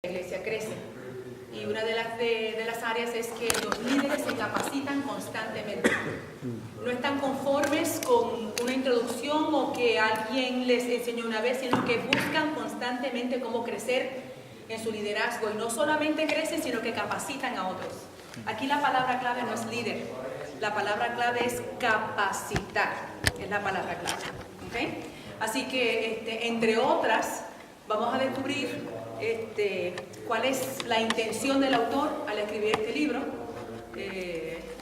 La iglesia crece, y una de las áreas es que los líderes se capacitan constantemente. No están conformes con una introducción o que alguien les enseñó una vez, sino que buscan constantemente cómo crecer en su liderazgo, y no solamente crecen, sino que capacitan a otros. Aquí la palabra clave no es líder, la palabra clave es capacitar, es la palabra clave, ¿okay? Así que entre otras vamos a descubrir cuál es la intención del autor al escribir este libro.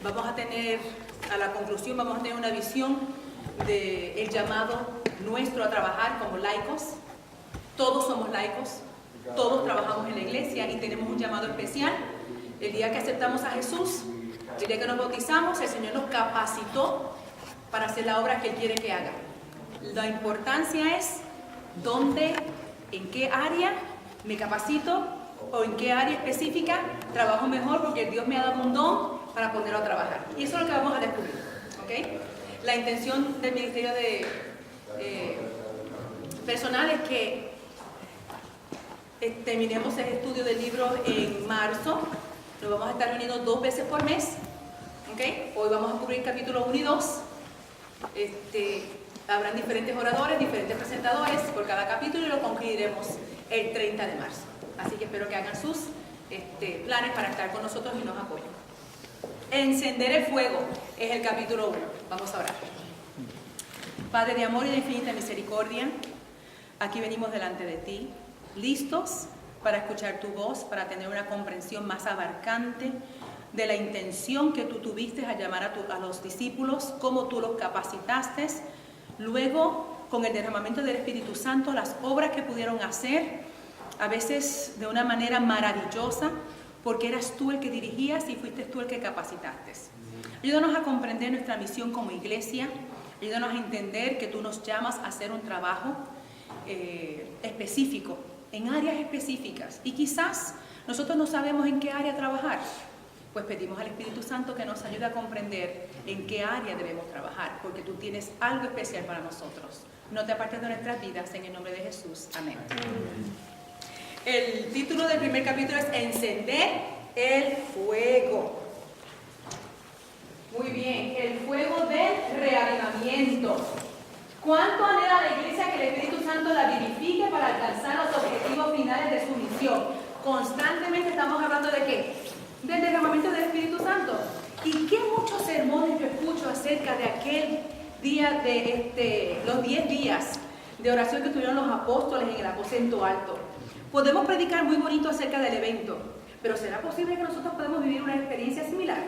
Vamos a tener, a la conclusión, vamos a tener una visión del llamado nuestro a trabajar como laicos. Todos somos laicos, todos trabajamos en la iglesia y tenemos un llamado especial. El día que aceptamos a Jesús, el día que nos bautizamos, el Señor nos capacitó para hacer la obra que Él quiere que haga. La importancia es dónde, en qué área me capacito o en qué área específica trabajo mejor, porque Dios me ha dado un don para ponerlo a trabajar. Y eso es lo que vamos a descubrir, ¿okay? La intención del ministerio de personal es que terminemos el estudio del libro en marzo. Nos vamos a estar reuniendo 2 veces por mes, ¿okay? Hoy vamos a cubrir capítulos 1 y 2. Habrán diferentes oradores, diferentes presentadores por cada capítulo, y lo concluiremos el 30 de marzo. Así que espero que hagan sus planes para estar con nosotros y nos apoyen. Encender el fuego es el capítulo 1. Vamos a orar. Padre de amor y de infinita misericordia, aquí venimos delante de ti, listos para escuchar tu voz, para tener una comprensión más abarcante de la intención que tú tuviste al llamar a los discípulos, cómo tú los capacitaste. Luego, con el derramamiento del Espíritu Santo, las obras que pudieron hacer, a veces de una manera maravillosa, porque eras tú el que dirigías y fuiste tú el que capacitaste. Ayúdanos a comprender nuestra misión como iglesia, ayúdanos a entender que tú nos llamas a hacer un trabajo específico, en áreas específicas, y quizás nosotros no sabemos en qué área trabajar. Pues pedimos al Espíritu Santo que nos ayude a comprender en qué área debemos trabajar, porque tú tienes algo especial para nosotros. No te apartes de nuestras vidas, en el nombre de Jesús. Amén. El título del primer capítulo es Encender el fuego. Muy bien, el fuego del reavivamiento. ¿Cuánto anhela la iglesia que el Espíritu Santo la vivifique para alcanzar los objetivos finales de su misión? Constantemente estamos hablando ¿de qué? Del derramamiento del Espíritu Santo. Y qué muchos sermones yo escucho acerca de aquel día de los 10 días de oración que tuvieron los apóstoles en el aposento alto. Podemos predicar muy bonito acerca del evento, pero ¿será posible que nosotros podamos vivir una experiencia similar?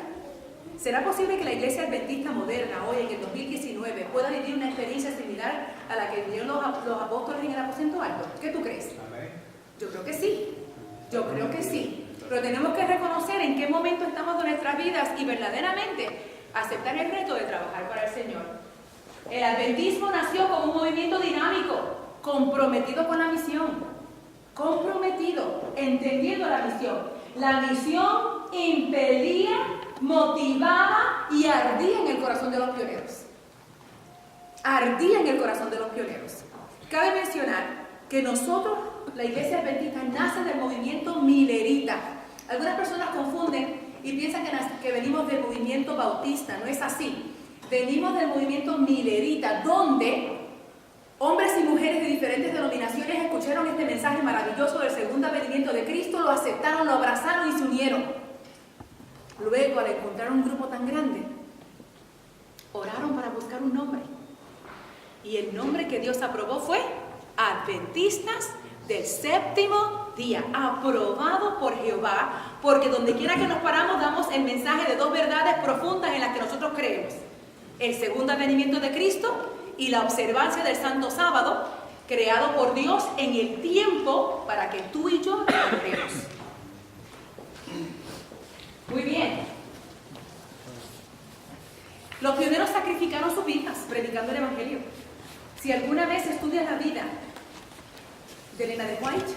¿Será posible que la iglesia adventista moderna hoy en el 2019 pueda vivir una experiencia similar a la que vivieron los apóstoles en el aposento alto? ¿Qué tú crees? Yo creo que sí. Yo creo que sí. Pero tenemos que reconocer en qué momento estamos de nuestras vidas y verdaderamente aceptar el reto de trabajar para el Señor. El adventismo nació como un movimiento dinámico, comprometido con la misión, comprometido, entendiendo la misión. La misión impelía, motivaba y ardía en el corazón de los pioneros. Ardía en el corazón de los pioneros. Cabe mencionar que nosotros, la iglesia adventista, nace del movimiento milerita. Algunas personas confunden y piensan que venimos del movimiento bautista. No es así. Venimos del movimiento milerita, donde hombres y mujeres de diferentes denominaciones escucharon este mensaje maravilloso del segundo venimiento de Cristo, lo aceptaron, lo abrazaron y se unieron. Luego, al encontrar un grupo tan grande, oraron para buscar un nombre. Y el nombre que Dios aprobó fue Adventistas del Séptimo Día, aprobado por Jehová, porque donde quiera que nos paramos damos el mensaje de 2 verdades profundas en las que nosotros creemos: el segundo advenimiento de Cristo y la observancia del Santo Sábado, creado por Dios en el tiempo para que tú y yo lo adoremos. Muy bien. Los pioneros sacrificaron sus vidas predicando el Evangelio. Si alguna vez estudias la vida de Elena de White,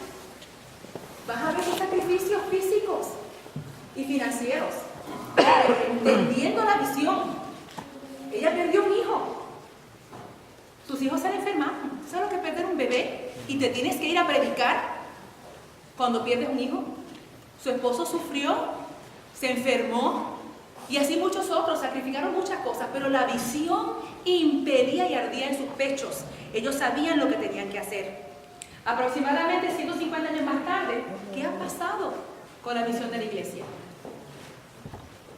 vas a ver sus sacrificios físicos y financieros, entendiendo la visión. Ella perdió un hijo. Sus hijos se le enfermaron. ¿Sabes lo que es perder un bebé? Y te tienes que ir a predicar cuando pierdes un hijo. Su esposo sufrió, se enfermó, y así muchos otros sacrificaron muchas cosas, pero la visión impedía y ardía en sus pechos. Ellos sabían lo que tenían que hacer. Aproximadamente 150 años más tarde, ¿qué ha pasado con la misión de la iglesia?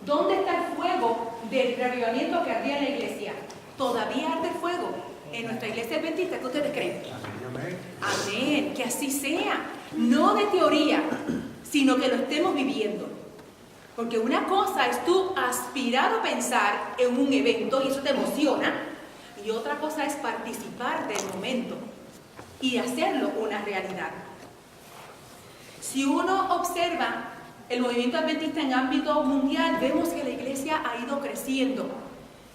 ¿Dónde está el fuego del reavivamiento que ardía en la iglesia? ¿Todavía arde el fuego en nuestra iglesia adventista? ¿Qué ustedes creen? Amén, que así sea. No de teoría, sino que lo estemos viviendo. Porque una cosa es tú aspirar o pensar en un evento y eso te emociona, y otra cosa es participar del momento y hacerlo una realidad. Si uno observa el movimiento adventista en ámbito mundial, vemos que la iglesia ha ido creciendo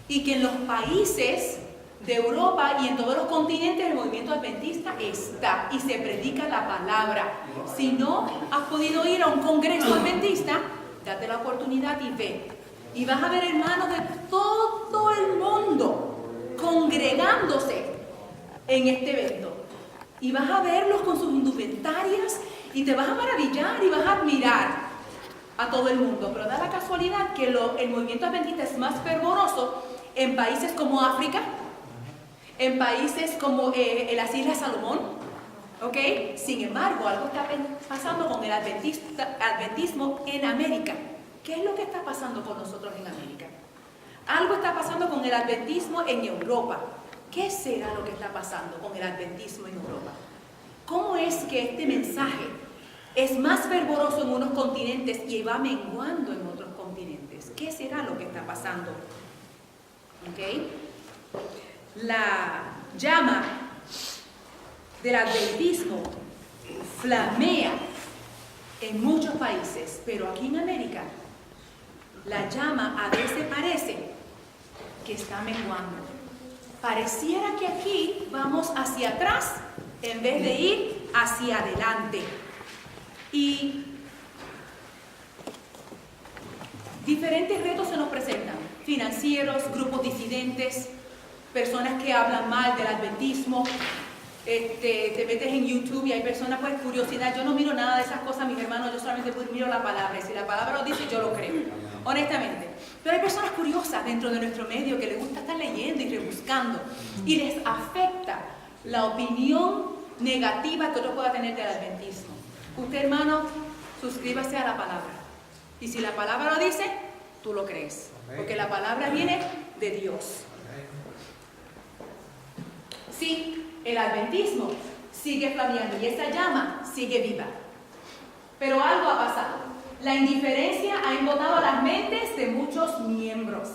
y que en los países de Europa y en todos los continentes el movimiento adventista está y se predica la palabra. Si no has podido ir a un congreso adventista, date la oportunidad y ve. Y vas a ver hermanos de todo el mundo congregándose en este evento. Y vas a verlos con sus indumentarias y te vas a maravillar y vas a admirar a todo el mundo. Pero da la casualidad que el movimiento adventista es más fervoroso en países como África, en países como las Islas Salomón, ¿ok? Sin embargo, algo está pasando con el adventismo en América. ¿Qué es lo que está pasando con nosotros en América? Algo está pasando con el adventismo en Europa. ¿Qué será lo que está pasando con el adventismo en Europa? ¿Cómo es que este mensaje es más fervoroso en unos continentes y va menguando en otros continentes? ¿Qué será lo que está pasando? ¿Ok? La llama del adventismo flamea en muchos países, pero aquí en América la llama a veces parece que está menguando. Pareciera que aquí vamos hacia atrás en vez de ir hacia adelante. Y diferentes retos se nos presentan: financieros, grupos disidentes, personas que hablan mal del adventismo. Te metes en YouTube y hay personas, pues, curiosidad. Yo no miro nada de esas cosas, mis hermanos, yo solamente miro la palabra, y si la palabra lo dice, yo lo creo, honestamente. Pero hay personas curiosas dentro de nuestro medio que les gusta estar leyendo y rebuscando, y les afecta la opinión negativa que otro pueda tener del adventismo. Usted, hermano, suscríbase a la palabra, y si la palabra lo dice, tú lo crees, porque la palabra viene de Dios. Sí, el adventismo sigue flameando y esa llama sigue viva. Pero algo ha pasado. La indiferencia ha embotado las mentes de muchos miembros.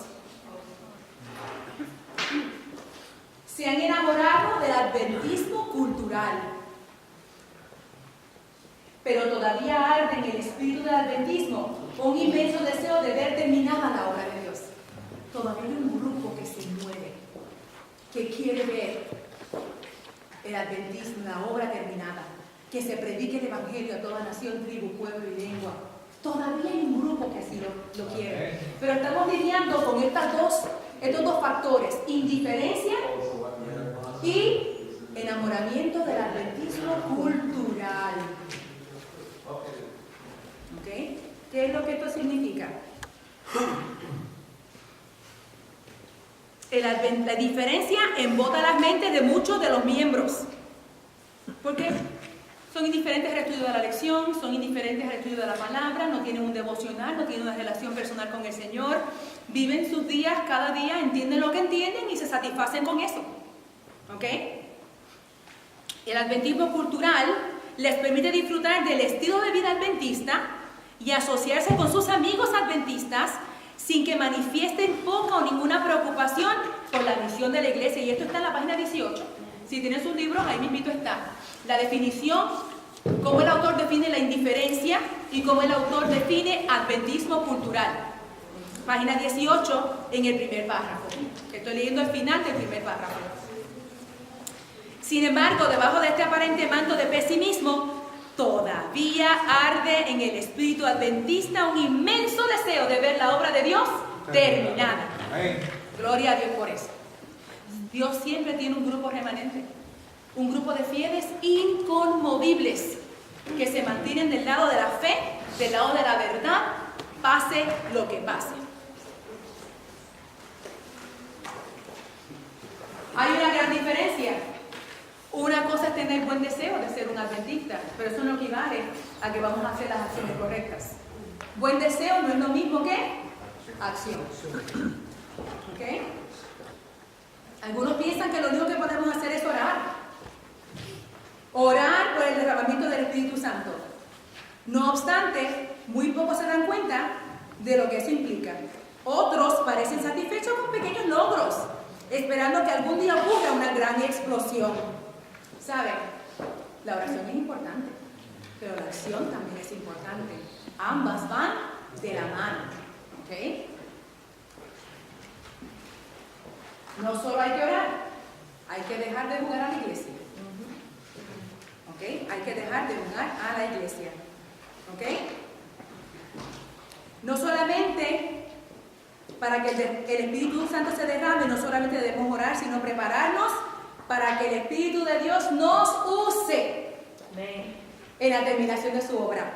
Se han enamorado del adventismo cultural. Pero todavía arde en el espíritu del adventismo un inmenso deseo de ver terminada la obra de Dios. Todavía hay un grupo que se mueve, que quiere ver el adventismo, la obra terminada, que se predique el evangelio a toda nación, tribu, pueblo y lengua. Todavía hay un grupo que así lo quiere. Pero estamos lidiando con estos dos factores: indiferencia y enamoramiento del adventismo cultural. ¿Ok? ¿Qué es lo que esto significa? La diferencia embota las mentes de muchos de los miembros. ¿Por qué? Son indiferentes al estudio de la lección, son indiferentes al estudio de la palabra, no tienen un devocional, no tienen una relación personal con el Señor, viven sus días cada día, entienden lo que entienden y se satisfacen con eso. ¿Ok? El adventismo cultural les permite disfrutar del estilo de vida adventista y asociarse con sus amigos adventistas sin que manifiesten poca o ninguna preocupación por la misión de la iglesia. Y esto está en la página 18. Si tienen sus libros, ahí mismito está. La definición, cómo el autor define la indiferencia y cómo el autor define adventismo cultural. Página 18, en el primer párrafo. Estoy leyendo el final del primer párrafo. Sin embargo, debajo de este aparente manto de pesimismo, todavía arde en el espíritu adventista un inmenso deseo de ver la obra de Dios terminada. Gloria a Dios por eso. Dios siempre tiene un grupo remanente, un grupo de fieles inconmovibles que se mantienen del lado de la fe, del lado de la verdad, pase lo que pase. Hay una gran diferencia. Una cosa es tener buen deseo de ser un adventista, pero eso no equivale a que vamos a hacer las acciones correctas. Buen deseo no es lo mismo que acción. ¿Ok? Algunos piensan que lo único que podemos hacer es orar. Orar por el derramamiento del Espíritu Santo. No obstante, muy pocos se dan cuenta de lo que eso implica. Otros parecen satisfechos con pequeños logros, esperando que algún día ocurra una gran explosión. ¿Saben? La oración es importante, pero la acción también es importante. Ambas van de la mano. ¿Ok? No solo hay que orar, hay que dejar de jugar a la iglesia. ¿Ok? Hay que dejar de jugar a la iglesia. ¿Ok? No solamente para que el Espíritu Santo se derrame, no solamente debemos orar, sino prepararnos para que el Espíritu de Dios nos use en la terminación de su obra.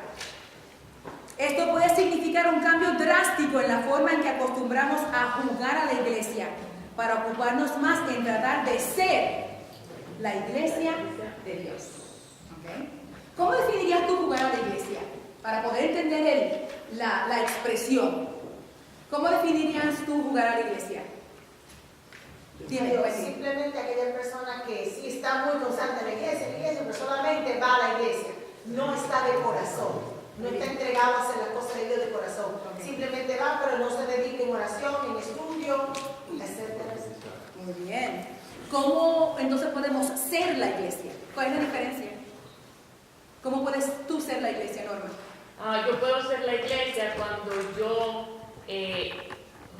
Esto puede significar un cambio drástico en la forma en que acostumbramos a jugar a la iglesia, para ocuparnos más en tratar de ser la iglesia de Dios. ¿Okay? ¿Cómo definirías tú jugar a la iglesia? Para poder entender la expresión. ¿Cómo definirías tú jugar a la iglesia? Simplemente aquella persona que sí está muy constante en la iglesia, pero solamente va a la iglesia, no está de corazón, no está entregado a hacer las cosas de Dios de corazón. Simplemente va, pero no se dedica en oración, en estudio, etc. Muy bien. ¿Cómo entonces podemos ser la iglesia? ¿Cuál es la diferencia? ¿Cómo puedes tú ser la iglesia, Norma? Yo puedo ser la iglesia cuando yo,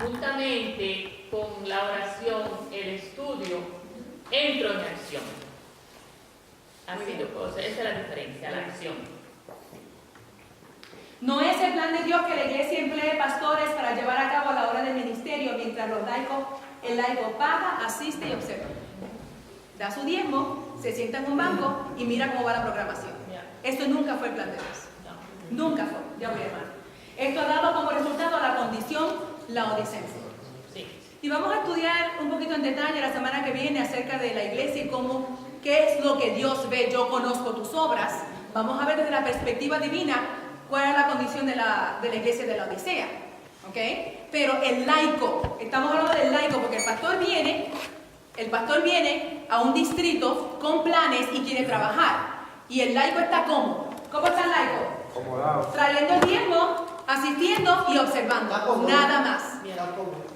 juntamente con la oración, el estudio, entro en acción. Así yo puedo ser. Esa es la diferencia, la acción. No es el plan de Dios que la iglesia emplee pastores para llevar a cabo la obra del ministerio, mientras el laico paga, asiste y observa. Da su diezmo, se sienta en un banco y mira cómo va la programación. Esto nunca fue el plan de Dios. Nunca fue. Ya voy, hermano. Esto ha dado como resultado la condición laodicense. Sí. Y vamos a estudiar un poquito en detalle la semana que viene acerca de la iglesia y qué es lo que Dios ve. Yo conozco tus obras. Vamos a ver desde la perspectiva divina cuál es la condición de la iglesia de la Odisea. ¿Ok? Pero el laico, estamos hablando del laico porque el pastor viene a un distrito con planes y quiere trabajar. Y el laico está ¿cómo? ¿Cómo está el laico? Acomodado. Trayendo el diezmo, asistiendo y observando. Nada más.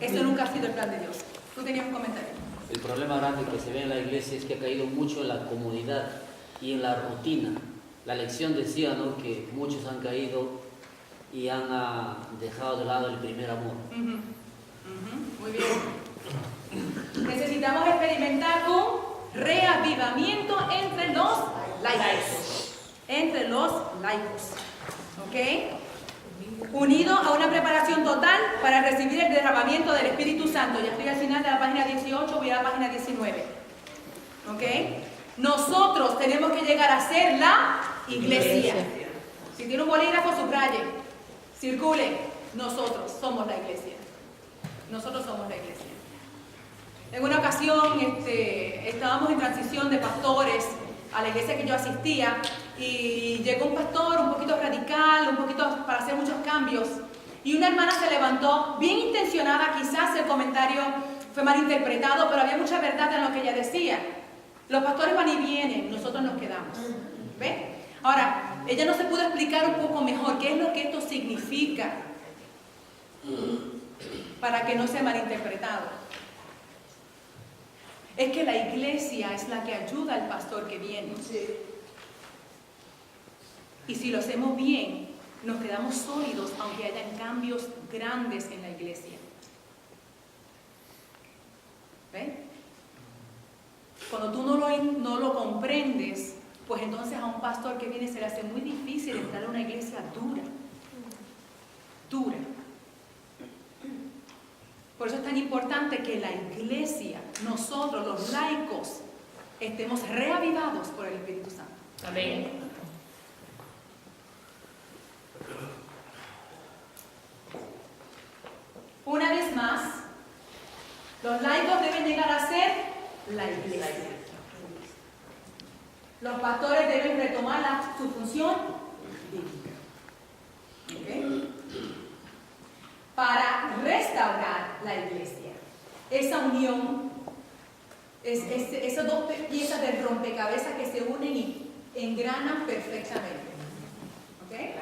Eso nunca ha sido el plan de Dios. ¿Tú tenías un comentario? El problema grande que se ve en la iglesia es que ha caído mucho en la comodidad y en la rutina. La lección decía, ¿no?, que muchos han caído y han dejado de lado el primer amor. Muy bien. Necesitamos experimentar un reavivamiento entre los laicos. Entre los laicos. ¿Ok? Unido a una preparación total para recibir el derramamiento del Espíritu Santo. Ya estoy al final de la página 18, voy a la página 19. ¿Ok? Nosotros tenemos que llegar a ser la iglesia. Si tiene un bolígrafo, subraye. Circule. Nosotros somos la iglesia. Nosotros somos la iglesia. En una ocasión estábamos en transición de pastores a la iglesia que yo asistía y llegó un pastor un poquito radical, un poquito para hacer muchos cambios, y una hermana se levantó bien intencionada. Quizás el comentario fue mal interpretado, pero había mucha verdad en lo que ella decía. Los pastores van y vienen, nosotros nos quedamos. ¿Ve? Ahora, ella no se pudo explicar un poco mejor qué es lo que esto significa para que no sea malinterpretado. Es que la iglesia es la que ayuda al pastor que viene. Sí. Y si lo hacemos bien, nos quedamos sólidos aunque hayan cambios grandes en la iglesia. ¿Ven? Cuando tú no lo comprendes, pues entonces a un pastor que viene se le hace muy difícil entrar a una iglesia dura. Dura. Por eso es tan importante que la iglesia, nosotros los laicos, estemos reavivados por el Espíritu Santo. Amén. llegar a ser la iglesia. Los pastores deben retomar su función bíblica. ¿Okay? Para restaurar la iglesia. Esa unión, esas dos piezas del rompecabezas que se unen y engranan perfectamente. ¿Okay?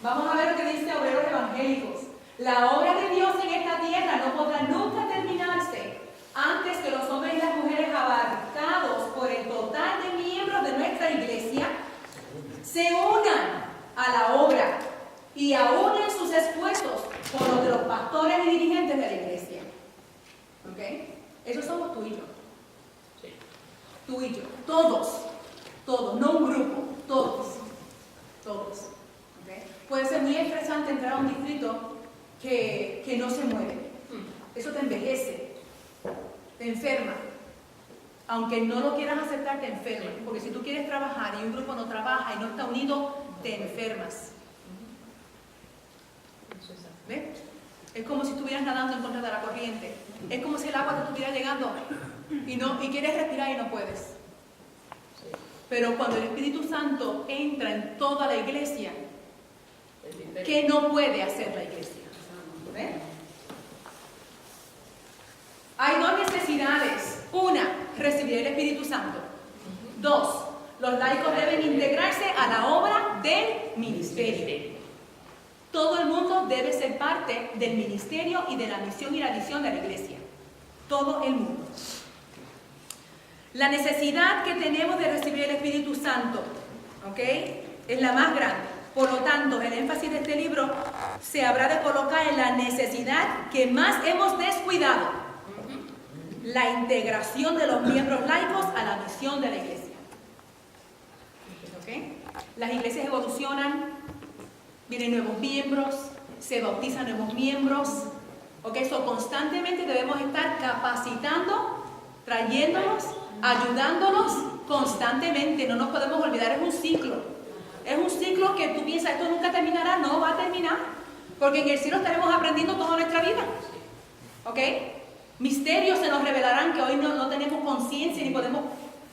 Vamos a ver lo que dice Obreros Evangélicos. La obra de Dios en esta tierra no podrá nunca terminarse antes que los hombres y las mujeres abarcados por el total de miembros de nuestra iglesia se unan a la obra y aúnen sus esfuerzos con los de los pastores y dirigentes de la iglesia. ¿Ok? Esos somos tú y yo. Sí. Tú y yo. Todos, no un grupo, todos. ¿Okay? Puede ser muy estresante entrar a un distrito que no se mueve. Eso te envejece, te enferma. Aunque no lo quieras aceptar, te enferma. Porque si tú quieres trabajar y un grupo no trabaja y no está unido, te enfermas. ¿Ves? Es como si estuvieras nadando en contra de la corriente. Es como si el agua te estuviera llegando y quieres respirar y no puedes. Pero cuando el Espíritu Santo entra en toda la iglesia, ¿qué no puede hacer la iglesia? ¿Ves? Hay dos necesidades. Una, recibir el Espíritu Santo. Dos, los laicos deben integrarse a la obra del ministerio. Todo el mundo debe ser parte del ministerio y de la misión y la visión de la iglesia. Todo el mundo. La necesidad que tenemos de recibir el Espíritu Santo, ¿ok?, es la más grande. Por lo tanto, el énfasis de este libro se habrá de colocar en la necesidad que más hemos descuidado: la integración de los miembros laicos a la misión de la iglesia. ¿Ok? Las iglesias evolucionan, vienen nuevos miembros, se bautizan nuevos miembros. ¿Ok? So, constantemente debemos estar capacitando, trayéndolos, ayudándolos constantemente. No nos podemos olvidar, es un ciclo. Es un ciclo que tú piensas, esto nunca terminará. No va a terminar, porque en el cielo estaremos aprendiendo toda nuestra vida. ¿Ok? Misterios se nos revelarán que hoy no tenemos conciencia ni podemos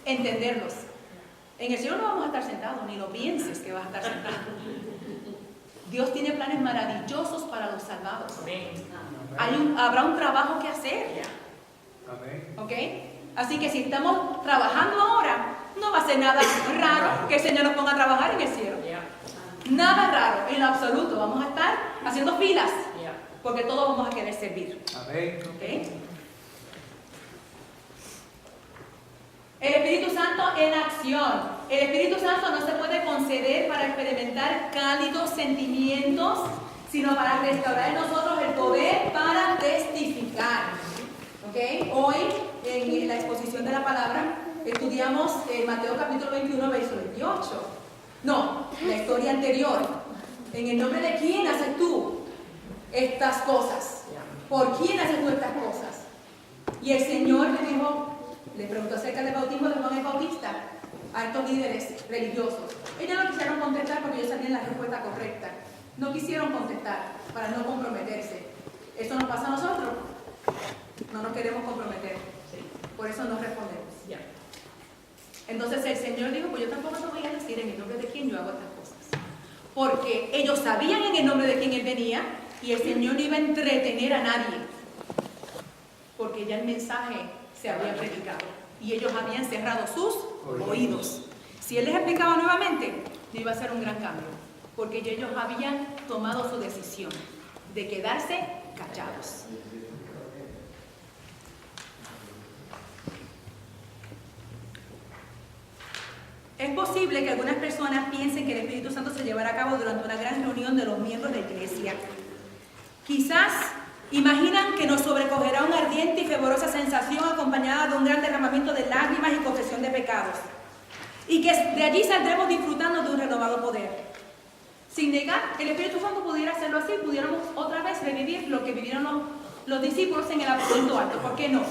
entenderlos. En el cielo no vamos a estar sentados, ni lo pienses que vas a estar sentado. Dios tiene planes maravillosos para los salvados. Habrá un trabajo que hacer. ¿Ok? Así que si estamos trabajando ahora, no va a ser nada raro que el Señor nos ponga a trabajar en el cielo. Nada raro, en lo absoluto. Vamos a estar haciendo filas, porque todos vamos a querer servir. ¿Ok? El Espíritu Santo en acción. El Espíritu Santo no se puede conceder para experimentar cálidos sentimientos, sino para restaurar en nosotros el poder para testificar. ¿Okay? Hoy, en la exposición de la palabra, estudiamos Mateo capítulo 21, verso 28. No, la historia anterior. ¿En el nombre de quién haces tú estas cosas? ¿Por quién haces tú estas cosas? Y el Señor le preguntó acerca del bautismo de Juan el Bautista a estos líderes religiosos. Ellos no quisieron contestar porque ellos sabían la respuesta correcta. No quisieron contestar para no comprometerse. Eso nos pasa a nosotros. No nos queremos comprometer. Por eso no respondemos. Entonces el Señor dijo, pues yo tampoco te voy a decir en el nombre de quién yo hago estas cosas. Porque ellos sabían en el nombre de quién Él venía y el Señor no iba a entretener a nadie. Porque ya el mensaje se había predicado y ellos habían cerrado sus oídos. Si Él les explicaba nuevamente, no iba a ser un gran cambio, porque ellos habían tomado su decisión de quedarse callados. Es posible que algunas personas piensen que el Espíritu Santo se llevará a cabo durante una gran reunión de los miembros de la iglesia. Quizás imaginan que nos sobrecogerá una ardiente y fervorosa sensación acompañada de un gran derramamiento de lágrimas y confesión de pecados, y que de allí saldremos disfrutando de un renovado poder. Sin negar que el Espíritu Santo pudiera hacerlo así, pudiéramos otra vez revivir lo que vivieron los discípulos en el aposento alto. ¿Por qué no?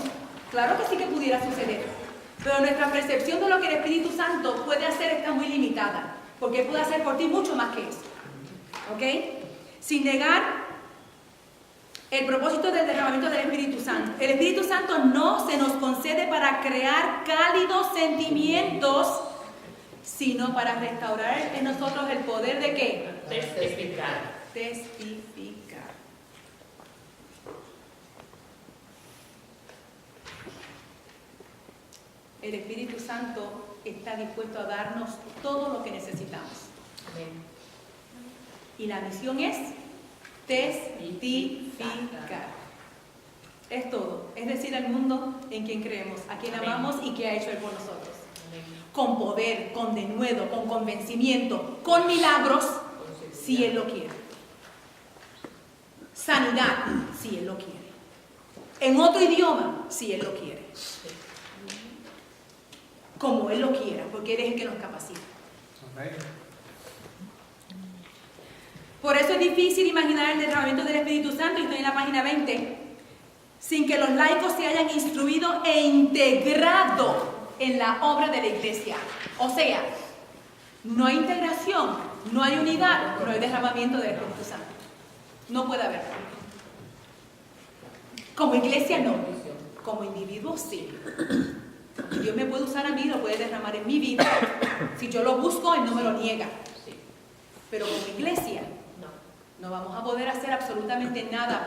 Claro que sí que pudiera suceder. Pero nuestra percepción de lo que el Espíritu Santo puede hacer está muy limitada, porque Él puede hacer por ti mucho más que eso. ¿Ok? Sin negar El propósito del derramamiento del Espíritu Santo. El Espíritu Santo no se nos concede para crear cálidos sentimientos, sino para restaurar en nosotros el poder de ¿qué? Testificar. Testificar. El Espíritu Santo está dispuesto a darnos todo lo que necesitamos. Amén. Y la misión es testificar. Es todo. Es decir, al mundo en quien creemos, a quien Amén. amamos y que ha hecho Él por nosotros. Amén. Con poder, con denuedo, con convencimiento, con milagros, si Él lo quiere. Sanidad, si Él lo quiere. En otro idioma, si Él lo quiere. Como Él lo quiera, porque Él es el que nos capacita. Por eso es difícil imaginar el derramamiento del Espíritu Santo, y estoy en la página 20, sin que los laicos se hayan instruido e integrado en la obra de la iglesia. O sea, no hay integración, no hay unidad, no hay derramamiento del Espíritu Santo. No puede haber. Como iglesia no, como individuo sí. Dios me puede usar a mí, lo puede derramar en mi vida. Si yo lo busco, Él no me lo niega. Pero como iglesia no vamos a poder hacer absolutamente nada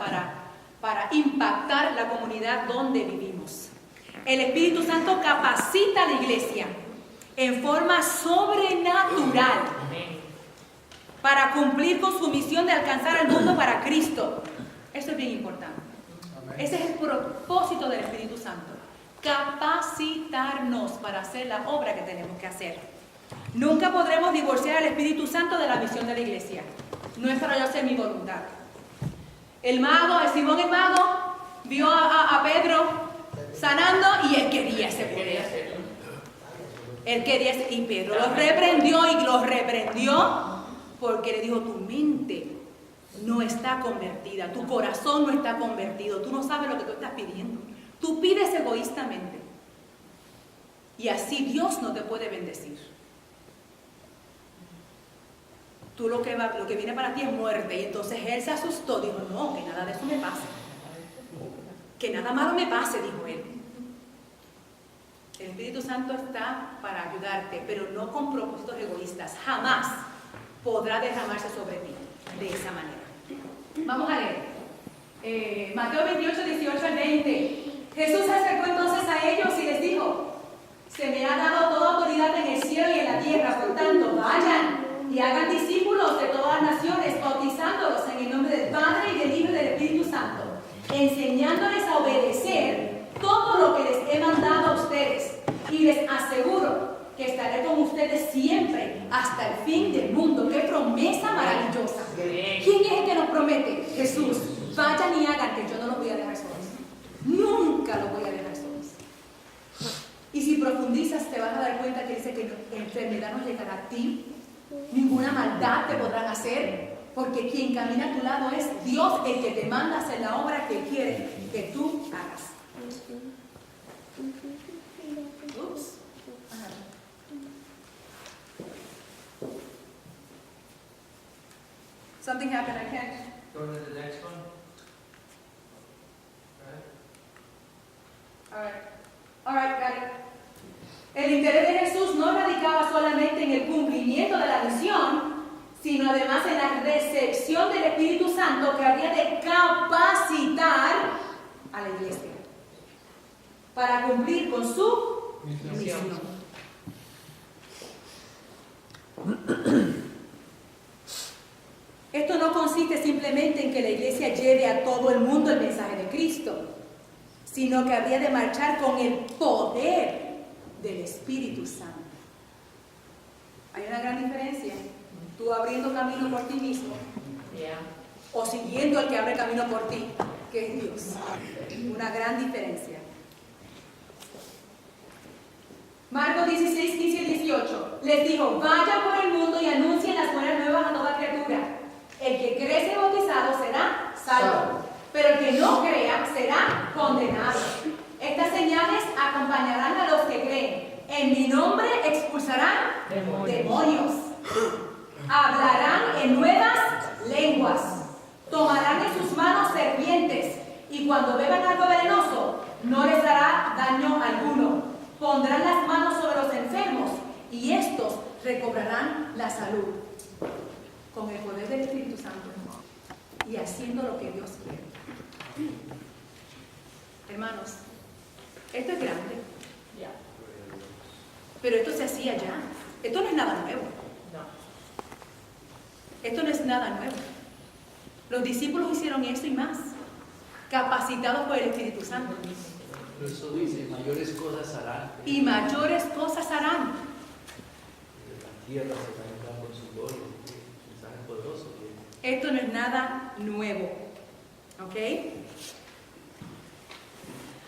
para impactar la comunidad donde vivimos. El Espíritu Santo capacita a la iglesia en forma sobrenatural para cumplir con su misión de alcanzar al mundo para Cristo. Eso es bien importante. Ese es el propósito del Espíritu Santo. Capacitarnos para hacer la obra que tenemos que hacer. Nunca podremos divorciar al Espíritu Santo de la misión de la iglesia. No es para yo hacer mi voluntad. El Simón el mago, vio a Pedro sanando y él quería ese poder. Él quería ese, y Pedro lo reprendió porque le dijo: tu mente no está convertida, tu corazón no está convertido, tú no sabes lo que tú estás pidiendo. Tú pides egoístamente. Y así Dios no te puede bendecir. Tú lo que viene para ti es muerte. Y entonces él se asustó, dijo: no, que nada de eso me pase. Que nada malo me pase, dijo él. El Espíritu Santo está para ayudarte, pero no con propósitos egoístas. Jamás podrá derramarse sobre ti de esa manera. Vamos a leer. Mateo 28, 18 al 20. Jesús se acercó entonces a ellos y les dijo: se me ha dado toda autoridad en el cielo y en la tierra, por tanto, vayan y hagan discípulos de todas las naciones, bautizándolos en el nombre del Padre y del Hijo y del Espíritu Santo, enseñándoles a obedecer todo lo que les he mandado a ustedes. Y les aseguro que estaré con ustedes siempre hasta el fin del mundo. ¡Qué promesa maravillosa! ¿Quién es el que nos promete? Jesús. Vayan y hagan, que yo no los voy a dejar solos. Nunca los voy a dejar solos. Y si profundizas, te vas a dar cuenta que dice que enfermedad no llegará a ti. Ninguna maldad te podrán hacer, porque quien camina a tu lado es Dios, el que te manda a hacer la obra que quiere que tú hagas. Oops. Something happened, I can't. Go to the next one. All right, got it. El interés de Jesús no radicaba solamente en el cumplimiento de la misión, sino además en la recepción del Espíritu Santo que había de capacitar a la iglesia para cumplir con su misión. Esto no consiste simplemente en que la iglesia lleve a todo el mundo el mensaje de Cristo, sino que habría de marchar con el poder del Espíritu Santo. Hay una gran diferencia. Tú abriendo camino por ti mismo, o siguiendo al que abre camino por ti, que es Dios. Una gran diferencia. Marcos 16, 15 y 18. Les dijo: vayan por el mundo y anuncien las buenas nuevas a toda criatura. El que cree ser bautizado será salvo, pero el que no crea será condenado. Estas señales acompañarán a los que creen. En mi nombre expulsarán demonios. Hablarán en nuevas lenguas. Tomarán en sus manos serpientes. cuando beban algo venenoso, no les hará daño alguno. Pondrán las manos sobre los enfermos y estos recobrarán la salud. Con el poder del Espíritu Santo y haciendo lo que Dios quiere. Hermanos, esto es grande. Pero esto se hacía ya. Esto no es nada nuevo. Esto no es nada nuevo. Los discípulos hicieron eso y más, capacitados por el Espíritu Santo. Eso dice, mayores cosas harán. Y mayores cosas harán. La tierra se caerá por su gloria. Mensaje poderoso. Esto no es nada nuevo. ¿Ok?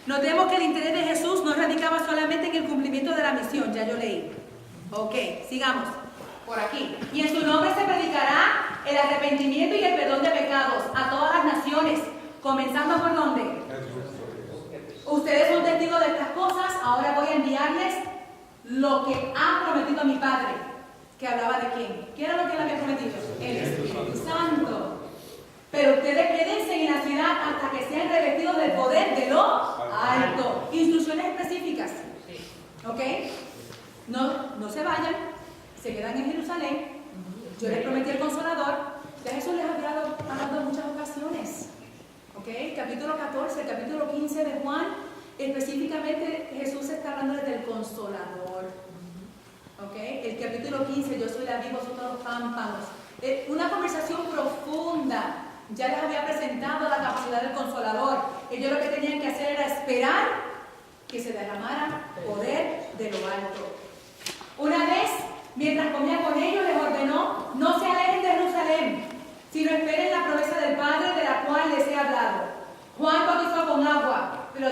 Notemos que el interés de Jesús no radicaba solamente en el cumplimiento de la misión. Ya yo leí. Ok, sigamos. Por aquí. Y en su nombre se predicará el arrepentimiento y el perdón de pecados a todas las naciones. Comenzando por dónde. Ustedes son testigos de estas cosas. Ahora voy a enviarles lo que ha prometido mi Padre. Que hablaba de quién. ¿Qué era lo que él había prometido? El Espíritu Santo. Pero ustedes quédense en la ciudad hasta que sean revestidos del poder de lo alto. Instrucciones específicas. ¿Ok? No se vayan. Se quedan en Jerusalén. Yo les prometí el Consolador. Ya Jesús les había hablado en muchas ocasiones. ¿Ok? Capítulo 14, capítulo 15 de Juan. Específicamente Jesús está hablando del Consolador. ¿Ok? El capítulo 15, yo soy la vid, vosotros los pámpanos. Una conversación profunda. Ya les había presentado la capacidad del Consolador. Ellos lo que tenían que hacer era esperar que se derramara poder de lo alto. Una vez, mientras comía con ellos, les ordenó: no se alejen de Jerusalén, sino esperen la promesa del Padre de la cual les he hablado. Juan bautizó con agua, pero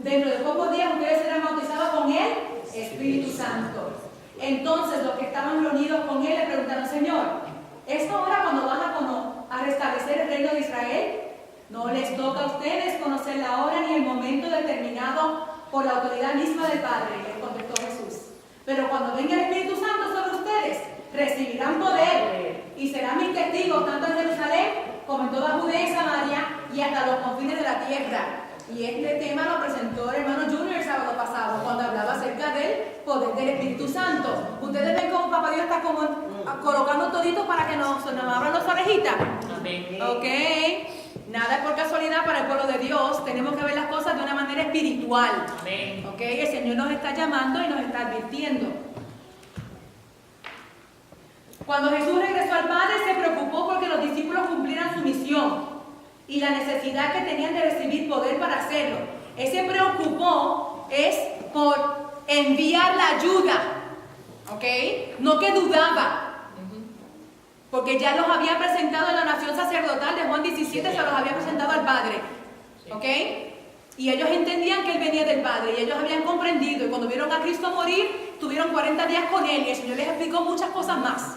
dentro de pocos días ustedes serán bautizados con el Espíritu Santo. Entonces los que estaban reunidos con él le preguntaron: Señor, ¿es ahora cuando vas a restablecer el reino de Israel? No les toca a ustedes conocer la hora ni el momento determinado por la autoridad misma del Padre, les contestó Jesús. Pero cuando venga el Espíritu Santo sobre ustedes, recibirán poder y serán mis testigos tanto en Jerusalén como en toda Judea y Samaria y hasta los confines de la tierra. Y este tema lo presentó el hermano Junior el sábado pasado cuando hablaba acerca del poder del Espíritu Santo. Ustedes ven cómo Papá Dios está como colocando toditos para que nos abran las orejitas. Amén. Ok, nada es por casualidad para el pueblo de Dios. Tenemos que ver las cosas de una manera espiritual. Amén. Ok, el Señor nos está llamando y nos está advirtiendo. Cuando Jesús regresó al Padre, se preocupó porque los discípulos cumplieran su misión y la necesidad que tenían de recibir poder para hacerlo. Él se preocupó es por enviar la ayuda, ¿ok? No que dudaba, porque ya los había presentado en la oración sacerdotal de Juan 17, se los había presentado al Padre, ¿ok? Y ellos entendían que Él venía del Padre, y ellos habían comprendido, y cuando vieron a Cristo morir, tuvieron 40 días con Él, y el Señor les explicó muchas cosas más.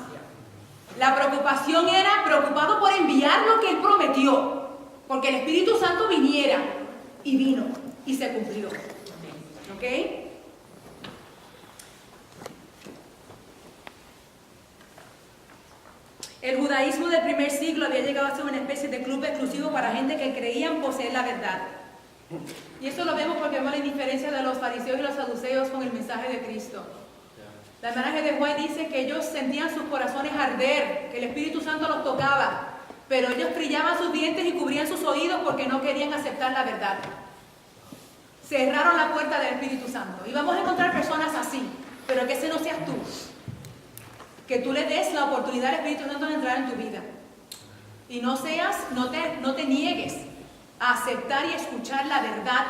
La preocupación era preocupado por enviar lo que Él prometió, porque el Espíritu Santo viniera, y vino, y se cumplió. ¿Ok? El judaísmo del primer siglo había llegado a ser una especie de club exclusivo para gente que creían poseer la verdad. Y eso lo vemos porque vemos la indiferencia de los fariseos y los saduceos con el mensaje de Cristo. La hermana G. de White dice que ellos sentían sus corazones arder, que el Espíritu Santo los tocaba, pero ellos trillaban sus dientes y cubrían sus oídos porque no querían aceptar la verdad. Cerraron la puerta del Espíritu Santo. Y vamos a encontrar personas así, pero que ese no seas tú. Que tú le des la oportunidad al Espíritu Santo de entrar en tu vida. Y no te niegues a aceptar y escuchar la verdad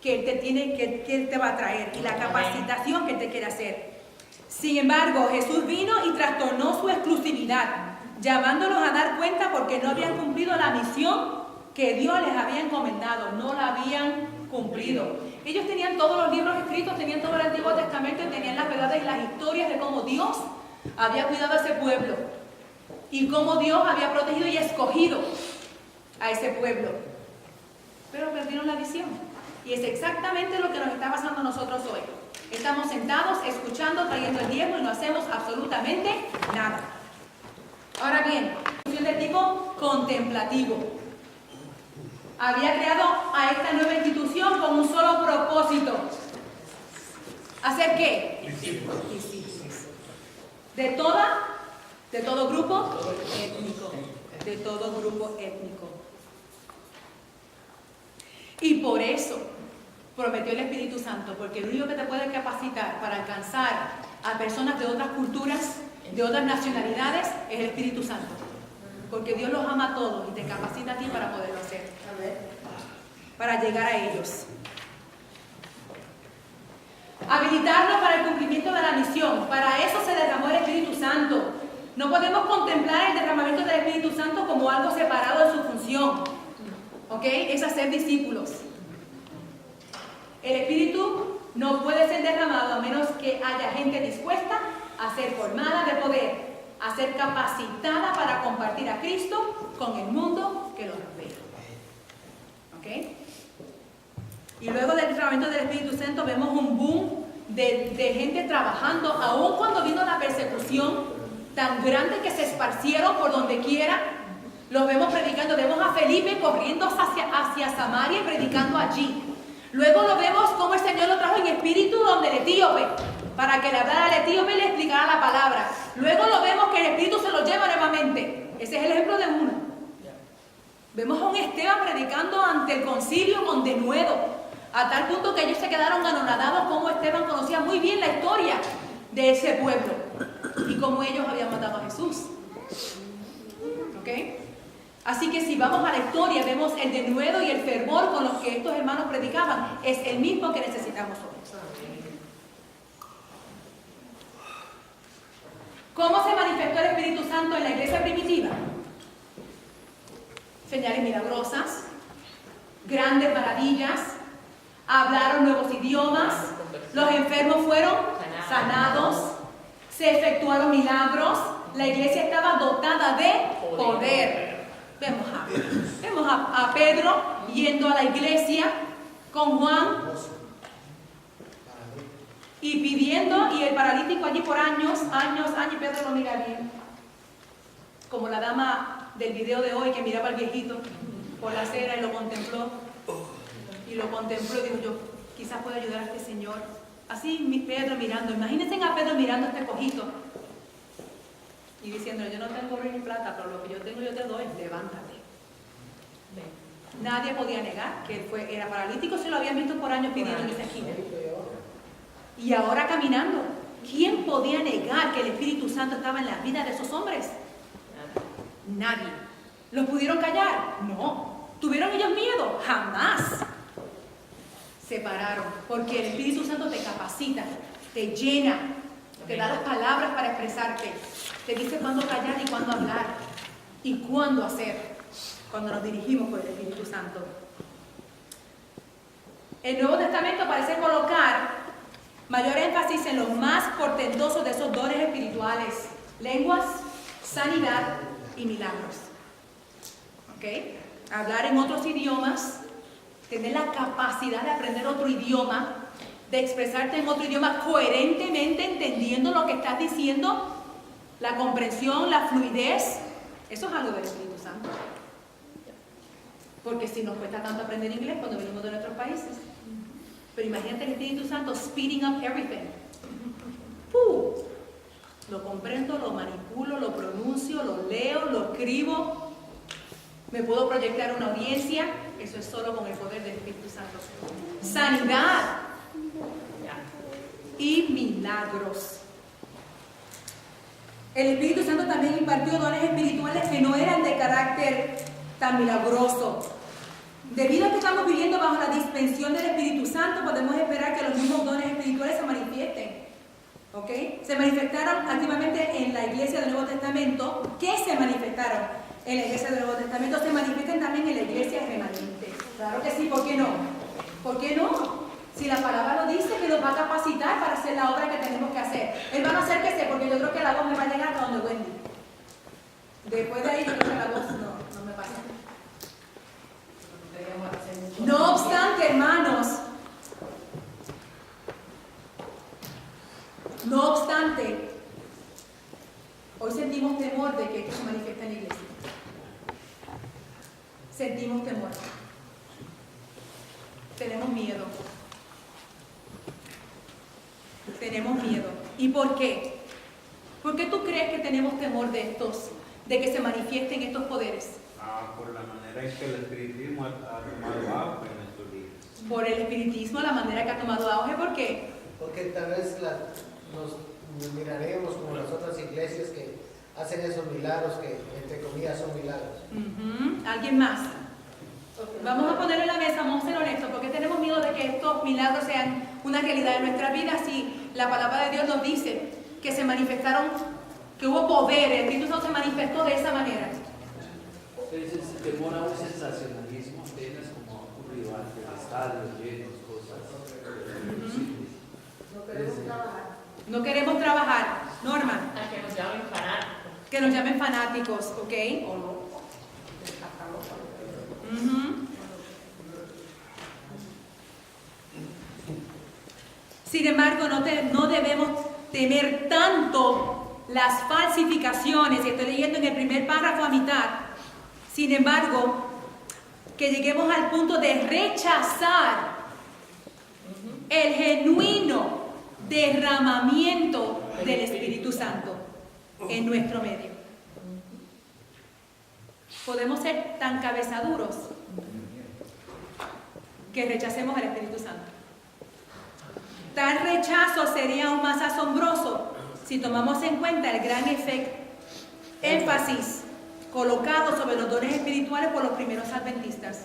que Él te va a traer y la capacitación que Él te quiere hacer. Sin embargo, Jesús vino y trastornó su exclusividad, llamándolos a dar cuenta porque no habían cumplido la misión que Dios les había encomendado. No la habían cumplido. Ellos tenían todos los libros escritos, tenían todo el Antiguo Testamento y tenían las verdades y las historias de cómo Dios había cuidado a ese pueblo y cómo Dios había protegido y escogido a ese pueblo. Pero perdieron la visión. Y es exactamente lo que nos está pasando a nosotros hoy. Estamos sentados, escuchando, trayendo el diezmo y no hacemos absolutamente nada. Ahora bien, de tipo contemplativo. había creado a esta nueva institución con un solo propósito. ¿Hacer qué? Discípulos. De todo grupo étnico. De todo grupo étnico. Y por eso prometió el Espíritu Santo, porque el único que te puede capacitar para alcanzar a personas de otras culturas, de otras nacionalidades, es el Espíritu Santo. Porque Dios los ama a todos y te capacita a ti para poderlo hacer. Para llegar a ellos. Habilitarlos para el cumplimiento de la misión. Para eso se derramó el Espíritu Santo. No podemos contemplar el derramamiento del Espíritu Santo como algo separado de su función. ¿Ok? Es hacer discípulos. El Espíritu no puede ser derramado a menos que haya gente dispuesta a ser formada de poder, a ser capacitada para compartir a Cristo con el mundo que los rodea. ¿Ok? Y luego del derramamiento del Espíritu Santo vemos un boom de gente trabajando, aun cuando vino la persecución tan grande que se esparcieron por donde quiera. Los vemos predicando. Vemos a Felipe corriendo hacia Samaria y predicando allí. Luego lo vemos como el Señor lo trajo en espíritu donde el etíope, para que le hablara al etíope y le explicara la palabra. Luego lo vemos que el Espíritu se lo lleva nuevamente. Ese es el ejemplo de uno. Vemos a un Esteban predicando ante el concilio con denuedo, a tal punto que ellos se quedaron anonadados como Esteban conocía muy bien la historia de ese pueblo y cómo ellos habían matado a Jesús. ¿Ok? Así que si vamos a la historia, vemos el denuedo y el fervor con los que estos hermanos predicaban. Es el mismo que necesitamos hoy. ¿Cómo se manifestó el Espíritu Santo en la iglesia primitiva? Señales milagrosas, grandes maravillas, hablaron nuevos idiomas, los enfermos fueron sanados, se efectuaron milagros, la iglesia estaba dotada de poder. Vemos a Pedro yendo a la iglesia con Juan y pidiendo, y el paralítico allí por años, y Pedro lo mira bien. Como la dama del video de hoy que miraba al viejito por la acera y lo contempló. Y dijo yo, quizás pueda ayudar a este señor. Así Pedro mirando, imagínense a Pedro mirando a este cojito. Y diciéndole, yo no tengo oro ni plata, pero lo que yo tengo yo te doy, levántate. Nadie podía negar que él era paralítico, se lo habían visto por años pidiendo en esa esquina. Y ahora caminando. ¿Quién podía negar que el Espíritu Santo estaba en la vida de esos hombres? Nadie. ¿Los pudieron callar? No. ¿Tuvieron ellos miedo? Jamás. Se pararon, porque el Espíritu Santo te capacita, te llena, te da las palabras para expresarte, te dice cuándo callar y cuándo hablar y cuándo hacer, cuando nos dirigimos por el Espíritu Santo. El Nuevo Testamento parece colocar mayor énfasis en los más portentosos de esos dones espirituales: lenguas, sanidad y milagros. ¿Ok? Hablar en otros idiomas, tener la capacidad de aprender otro idioma, de expresarte en otro idioma coherentemente, entendiendo lo que estás diciendo, la comprensión, la fluidez, eso es algo del Espíritu Santo. Porque si nos cuesta tanto aprender inglés cuando venimos de nuestros países. Pero imagínate el Espíritu Santo speeding up everything. Lo comprendo, lo manipulo, lo pronuncio, lo leo, lo escribo. Me puedo proyectar una audiencia. Eso es solo con el poder del Espíritu Santo. Sanidad y milagros. El Espíritu Santo también impartió dones espirituales que no eran de carácter tan milagroso. Debido a que estamos viviendo bajo la dispensión del Espíritu Santo, podemos esperar que los mismos dones espirituales se manifiesten. ¿Ok? Se manifestaron activamente en la iglesia del Nuevo Testamento. ¿Qué se manifestaron en la iglesia del Nuevo Testamento? Se manifiestan también en la iglesia remanente. Claro que sí, ¿por qué no? ¿Por qué no? Si la palabra lo dice, que nos va a capacitar para hacer la obra que tenemos que hacer. Hermano, acérquese, porque yo creo que la voz me va a llegar hasta donde Wendy. Después de ahí yo creo que la voz no me pasa. No obstante, hermanos, no obstante, hoy sentimos temor de que esto se manifieste en la iglesia. Sentimos temor. Tenemos miedo. Tenemos miedo. ¿Y por qué? ¿Por qué tú crees que tenemos temor de que se manifiesten estos poderes? Por la manera en que el espiritismo ha tomado auge en estos días. Por el espiritismo, la manera que ha tomado auge. ¿Por qué? Porque tal vez nos miraremos como las otras iglesias que hacen esos milagros que, entre comillas, son milagros. ¿Alguien más? Vamos a ponerlo en la mesa, vamos a ser honestos, porque tenemos miedo de que estos milagros sean una realidad en nuestra vida si la palabra de Dios nos dice que se manifestaron, que hubo poder, el Espíritu Santo se manifestó de esa manera. Entonces, temor a un sensacionalismo apenas como ha ocurrido antes, estadios llenos, cosas. No queremos trabajar. No queremos trabajar, Norma, A que nos llamen fanáticos. que nos llamen fanáticos, ¿ok? O no. Sin embargo, no debemos temer tanto las falsificaciones, estoy leyendo en el primer párrafo a mitad, sin embargo, que lleguemos al punto de rechazar el genuino derramamiento del Espíritu Santo en nuestro medio. Podemos ser tan cabezaduros que rechacemos al Espíritu Santo. Tal rechazo sería aún más asombroso si tomamos en cuenta el gran énfasis colocado sobre los dones espirituales por los primeros adventistas.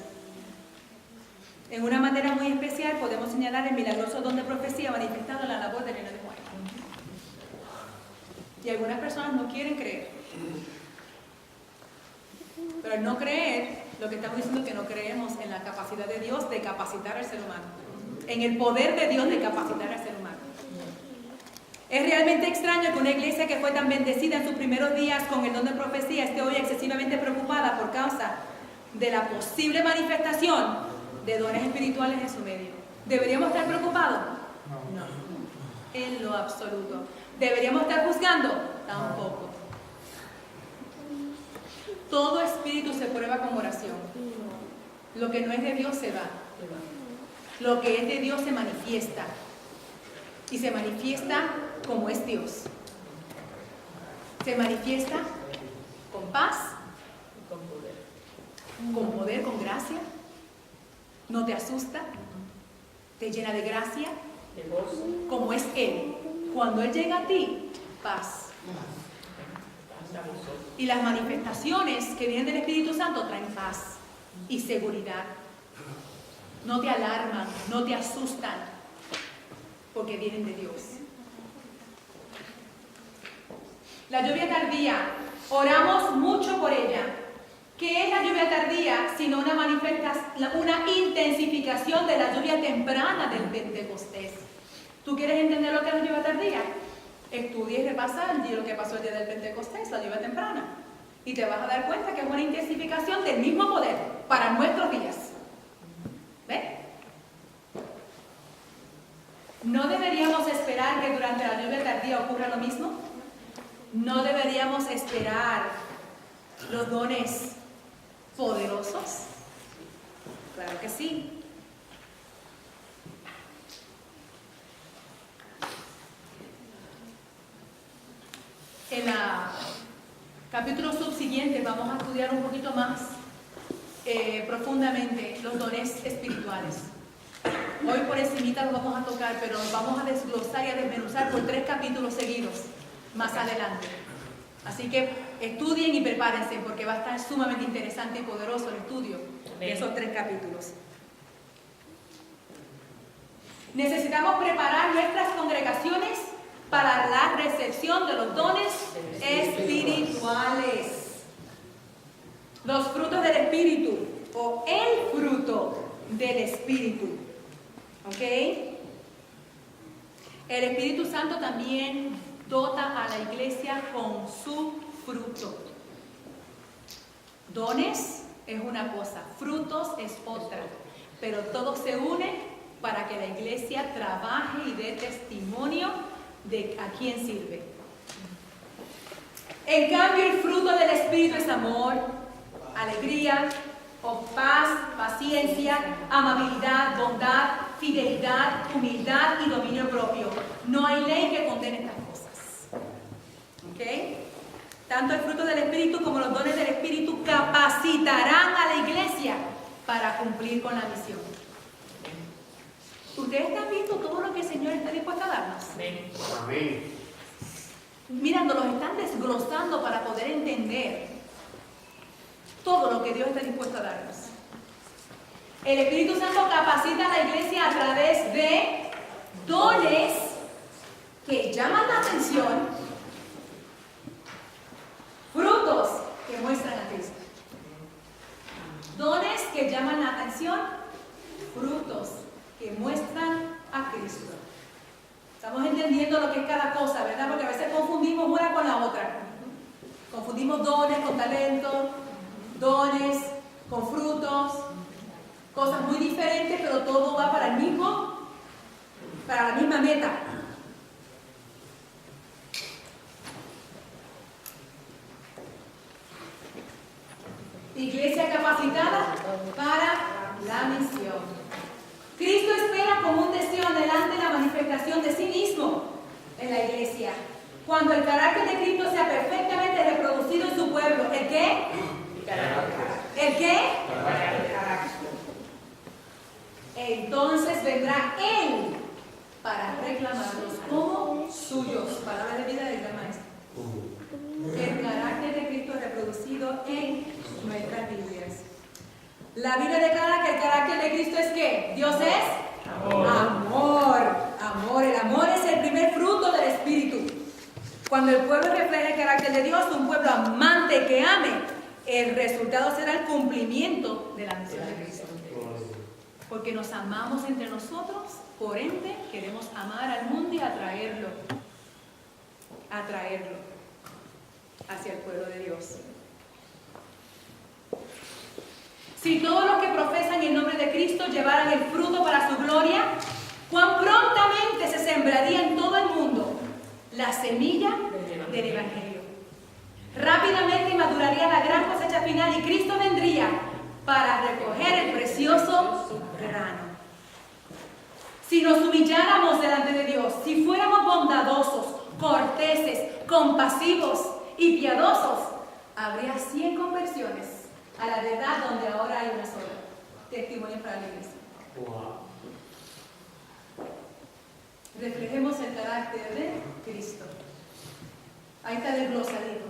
En una manera muy especial podemos señalar el milagroso don de profecía manifestado en la labor de Elena de Juan. Y algunas personas no quieren creer. Pero al no creer, lo que estamos diciendo es que no creemos en la capacidad de Dios de capacitar al ser humano. En el poder de Dios de capacitar al ser humano. Es realmente extraño que una iglesia que fue tan bendecida en sus primeros días con el don de profecía esté hoy excesivamente preocupada por causa de la posible manifestación de dones espirituales en su medio. ¿Deberíamos estar preocupados? No. En lo absoluto. ¿Deberíamos estar juzgando? Tampoco. Todo espíritu se prueba con oración. Lo que no es de Dios se va. Lo que es de Dios se manifiesta. Y se manifiesta como es Dios. Se manifiesta con paz, con poder, con gracia. No te asusta, te llena de gracia, De gozo. como es Él. Cuando Él llega a ti, paz. Y las manifestaciones que vienen del Espíritu Santo traen paz y seguridad. No te alarman, no te asustan, porque vienen de Dios. La lluvia tardía, oramos mucho por ella. ¿Qué es la lluvia tardía? Sino una intensificación de la lluvia temprana del Pentecostés. ¿Tú quieres entender lo que es la lluvia tardía? Estudia y repasa lo que pasó el día del Pentecostés, la lluvia temprana. Y te vas a dar cuenta que es una intensificación del mismo poder para nuestros días. ¿Ves? ¿No deberíamos esperar que durante la lluvia tardía ocurra lo mismo? ¿No deberíamos esperar los dones poderosos? Claro que sí. En el capítulo subsiguiente vamos a estudiar un poquito más profundamente los dones espirituales. Hoy por encimita los vamos a tocar, pero los vamos a desglosar y a desmenuzar por 3 capítulos seguidos más adelante. Así que estudien y prepárense porque va a estar sumamente interesante y poderoso el estudio de esos 3 capítulos. Necesitamos preparar nuestras congregaciones para la recepción de los dones espirituales. Los frutos del Espíritu o el fruto del Espíritu. ¿Ok? El Espíritu Santo también dota a la iglesia con su fruto. Dones es una cosa, frutos es otra, pero todo se une para que la iglesia trabaje y dé testimonio de a quién sirve. En cambio, el fruto del Espíritu es amor, alegría, o paz, paciencia, amabilidad, bondad, fidelidad, humildad y dominio propio. No hay ley que condene estas cosas. ¿Ok? Tanto el fruto del Espíritu como los dones del Espíritu capacitarán a la iglesia para cumplir con la misión. ¿Ustedes han visto todo lo que el Señor está dispuesto a darnos? Amén. Mira, nos los están desglosando para poder entender todo lo que Dios está dispuesto a darnos. El Espíritu Santo capacita a la iglesia a través de dones que llaman la atención, frutos que muestran a Cristo. Dones que llaman la atención, frutos que muestran a Cristo. Estamos entendiendo lo que es cada cosa, ¿verdad? Porque a veces confundimos una con la otra. Confundimos dones con talentos, dones con frutos, cosas muy diferentes, pero todo va para la misma meta. Iglesia capacitada para la misión. Cristo espera como un deseo anhelante la manifestación de sí mismo en la iglesia. Cuando el carácter de Cristo sea perfectamente reproducido en su pueblo, ¿el qué? ¿El qué? Entonces vendrá Él para reclamarlos como suyos. Palabra de vida del gran maestro. El carácter de Cristo reproducido en nuestras Biblias. La Biblia declara que el carácter de Cristo es ¿qué? Dios es amor. Amor. El amor es el primer fruto del Espíritu. Cuando el pueblo refleja el carácter de Dios, un pueblo amante que ame, el resultado será el cumplimiento de la misión de Cristo. Porque nos amamos entre nosotros, por ende queremos amar al mundo y atraerlo hacia el pueblo de Dios. Si todos los que profesan el nombre de Cristo llevaran el fruto para su gloria, cuán prontamente se sembraría en todo el mundo la semilla del Evangelio. Rápidamente maduraría la gran cosecha final y Cristo vendría para recoger el precioso grano. Si nos humilláramos delante de Dios, si fuéramos bondadosos, corteses, compasivos y piadosos, habría 100 conversiones a la verdad donde ahora hay una sola. Testimonio para la iglesia. Reflejemos el carácter de Cristo. Ahí está desglosadito.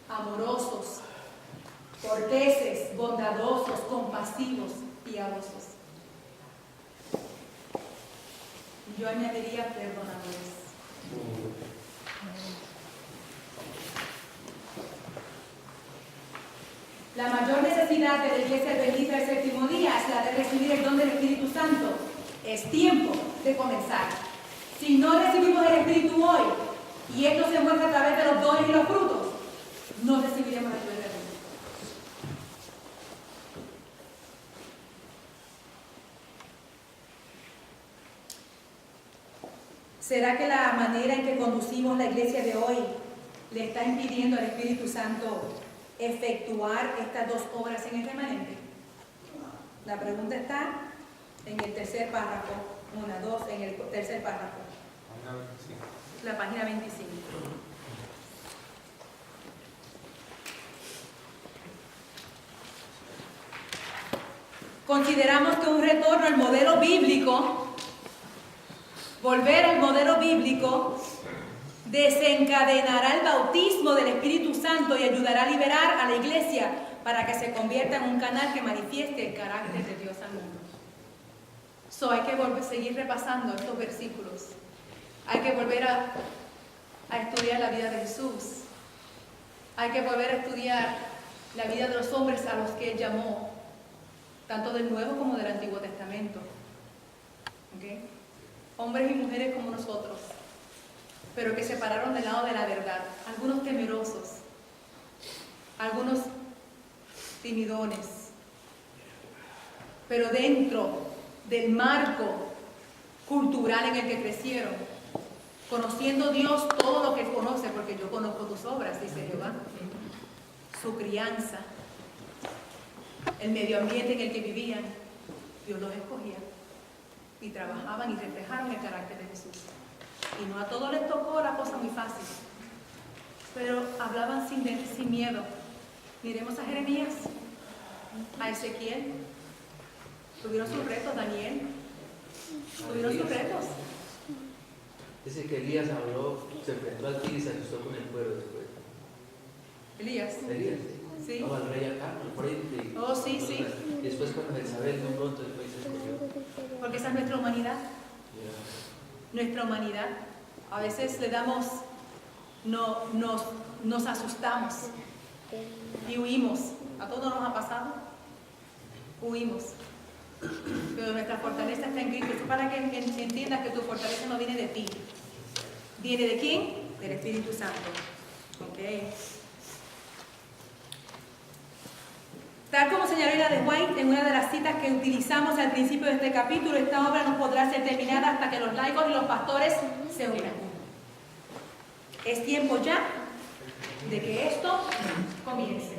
Amorosos, corteses, bondadosos, compasivos, piadosos. Yo añadiría perdonadores. La mayor necesidad de la iglesia adventista del séptimo día es la de recibir el don del Espíritu Santo. Es tiempo de comenzar. Si no recibimos el Espíritu hoy, y esto se muestra a través de los dones y los frutos, no recibiremos el Espíritu. ¿Será que la manera en que conducimos la iglesia de hoy le está impidiendo al Espíritu Santo efectuar estas dos obras en el remanente? La pregunta está en el tercer párrafo, en el tercer párrafo, la página 25. Consideramos que un retorno al modelo bíblico, volver al modelo bíblico, desencadenará el bautismo del Espíritu Santo y ayudará a liberar a la iglesia para que se convierta en un canal que manifieste el carácter de Dios al mundo. Hay que seguir repasando estos versículos. Hay que volver a estudiar la vida de Jesús. Hay que volver a estudiar la vida de los hombres a los que Él llamó, tanto del Nuevo como del Antiguo Testamento. ¿Okay? Hombres y mujeres como nosotros, pero que se pararon del lado de la verdad. Algunos temerosos, algunos timidones, pero dentro del marco cultural en el que crecieron, conociendo Dios todo lo que Él conoce, porque yo conozco tus obras, dice Jehová, su crianza, el medio ambiente en el que vivían, Dios los escogía y trabajaban y reflejaron el carácter de Jesús. Y no a todos les tocó la cosa muy fácil, pero hablaban sin miedo. Miremos a Jeremías, a Ezequiel, tuvieron sus retos, Daniel, tuvieron sus retos. Dice que Elías habló, se enfrentó al tigre y se asustó con el pueblo después. Elías. Elías, Sí. estaba el rey acá al frente. Oh, sí, sí. Y después cuando Jezabel de un pronto después se escogió. Porque esa es nuestra humanidad. Nuestra humanidad. A veces le damos, nos asustamos y huimos. A todos nos ha pasado. Huimos. Pero nuestra fortaleza está en Cristo. Esto para que entiendas que tu fortaleza no viene de ti. ¿Viene de quién? Del Espíritu Santo. Ok. Tal como señaló Ellen de White en una de las citas que utilizamos al principio de este capítulo, esta obra no podrá ser terminada hasta que los laicos y los pastores se unan. Es tiempo ya de que esto comience.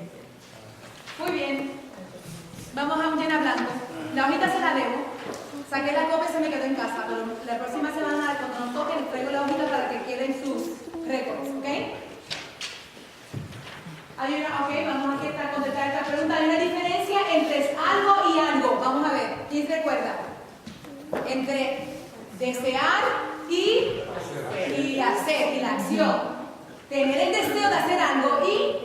Muy bien. Vamos a un llena blanco. La hojita se la debo. Saqué la copia y se me quedó en casa, pero la próxima semana, cuando nos toque, les traigo la hojita para que queden sus récords, ¿ok? Vamos aquí a contestar esta pregunta. Hay una diferencia entre algo y algo. Vamos a ver, ¿quién recuerda? Entre desear y hacer, y la acción. Tener el deseo de hacer algo y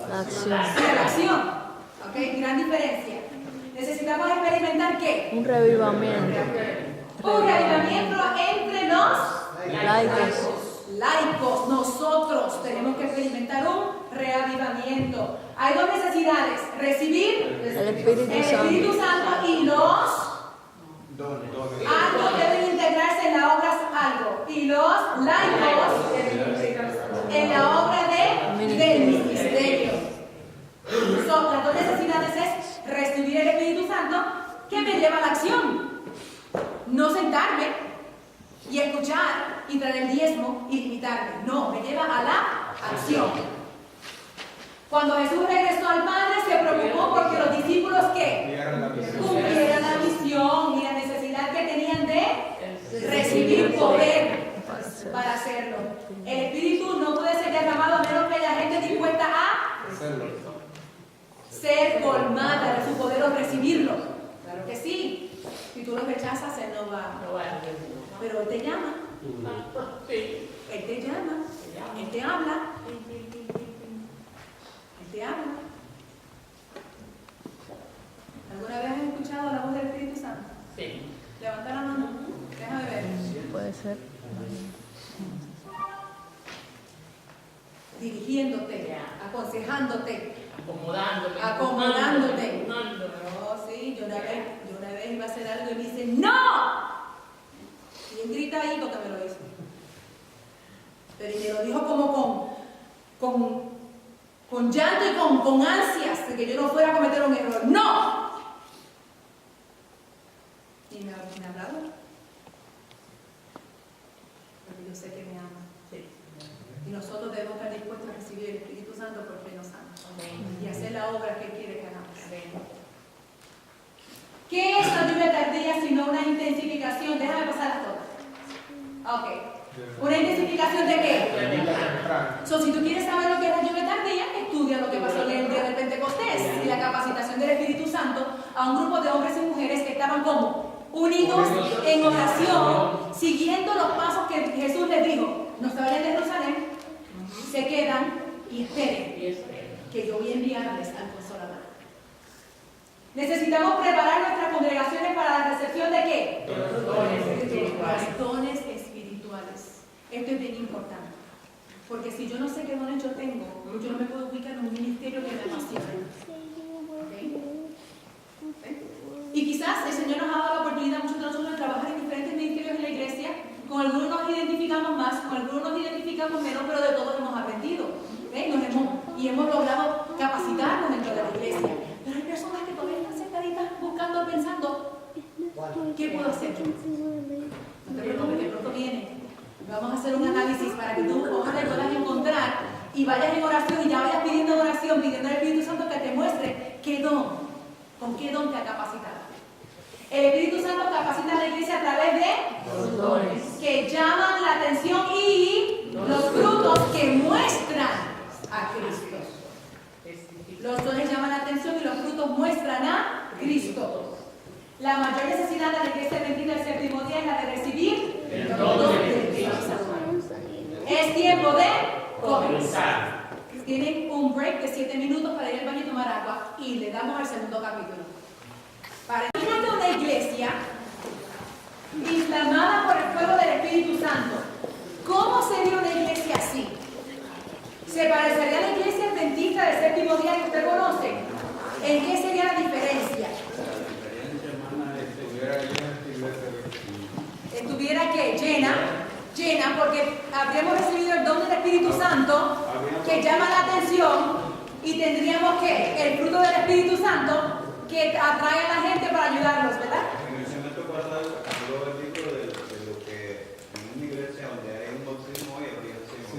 La acción. la acción. ¿Ok? Gran diferencia. Necesitamos experimentar ¿qué? Un revivamiento. Un revivamiento entre los laicos. Nosotros tenemos que experimentar un reavivamiento. Hay dos necesidades: recibir El Espíritu Santo y los algo deben integrarse en la obra algo, y los laicos en la obra del ministerio. Las dos necesidades es recibir el Espíritu Santo, que me lleva a la acción, no sentarme y escuchar y traer el diezmo y limitarme. No, me lleva a la acción. Cuando Jesús regresó al Padre, se preocupó porque los discípulos ¿qué? Cumplieran la misión y la necesidad que tenían de recibir poder para hacerlo. El Espíritu no puede ser derramado a menos que haya gente dispuesta a ser colmada de su poder o recibirlo. Claro que sí. Si tú lo rechazas, Él no va. Pero Él te llama. Él te llama. Él te habla. Él te habla. ¿Alguna vez has escuchado la voz del Espíritu Santo? Sí. Levanta la mano. Déjame ver. Puede ser. Dirigiéndote, aconsejándote, acomodándote. Oh, sí, yo una vez iba a hacer algo y me dice ¡no! Y él grita ahí porque me lo hizo. Pero y me lo dijo como con llanto y con ansias de que yo no fuera a cometer un error. ¡No! Y me ha hablado. Porque yo sé que me ama. Sí. Y nosotros debemos estar dispuestos a recibir el Espíritu Santo porque nos ama. Y hacer la obra que Él quiere que hagamos. ¿Qué es la lluvia tardía sino una intensificación? Déjame pasarlas todas. Ok. ¿Una intensificación de qué? Si tú quieres saber lo que es la lluvia tardía, estudia lo que pasó en el día del Pentecostés y la capacitación del Espíritu Santo a un grupo de hombres y mujeres que estaban como unidos en oración, siguiendo los pasos que Jesús les dijo. No se vayan de Jerusalén, se quedan y esperen que yo voy a enviarles al Consolador. Necesitamos preparar nuestras congregaciones para la recepción de ¿qué? Dones espirituales. Esto es bien importante. Porque si yo no sé qué dones yo tengo, yo no me puedo ubicar en un ministerio que me apasione. ¿Okay? Y quizás el Señor nos ha dado la oportunidad a muchos de nosotros de trabajar en diferentes ministerios en la iglesia. Con algunos nos identificamos más, con algunos nos identificamos menos, pero de todos hemos aprendido. Y hemos logrado capacitarnos dentro de la iglesia. Pero hay personas que todavía están sentaditas buscando, pensando, ¿qué puedo hacer yo? No te preocupes, que pronto viene. Vamos a hacer un análisis para que tú ojalá puedas encontrar y vayas en oración y ya vayas pidiendo en oración, pidiendo al Espíritu Santo que te muestre qué don qué don te ha capacitado? El Espíritu Santo capacita a la iglesia a través de Los dones. que llaman la atención y los frutos que muestran a Cristo. Los dones llaman la atención y los frutos muestran a Cristo. La mayor necesidad de la iglesia bendita del séptimo día es la de recibir El los don dones del del Espíritu Espíritu Santo. Santo. Es tiempo de comenzar. Comenzar. Tienen un break de 7 minutos para ir al baño y tomar agua y le damos al segundo capítulo. Imagínate una iglesia inflamada por el fuego del Espíritu Santo. ¿Cómo sería una iglesia así? ¿Se parecería a la iglesia adventista del séptimo día que usted conoce? ¿En qué sería la diferencia? La diferencia, hermana, estuviera llena esta iglesia. Estuviera que llena, porque habríamos recibido el don del Espíritu Santo que llama la atención y tendríamos que el fruto del Espíritu Santo que atrae a la gente para ayudarlos, ¿verdad? En el segmento pasado habló el libro de lo que en una iglesia donde hay un bautismo hoy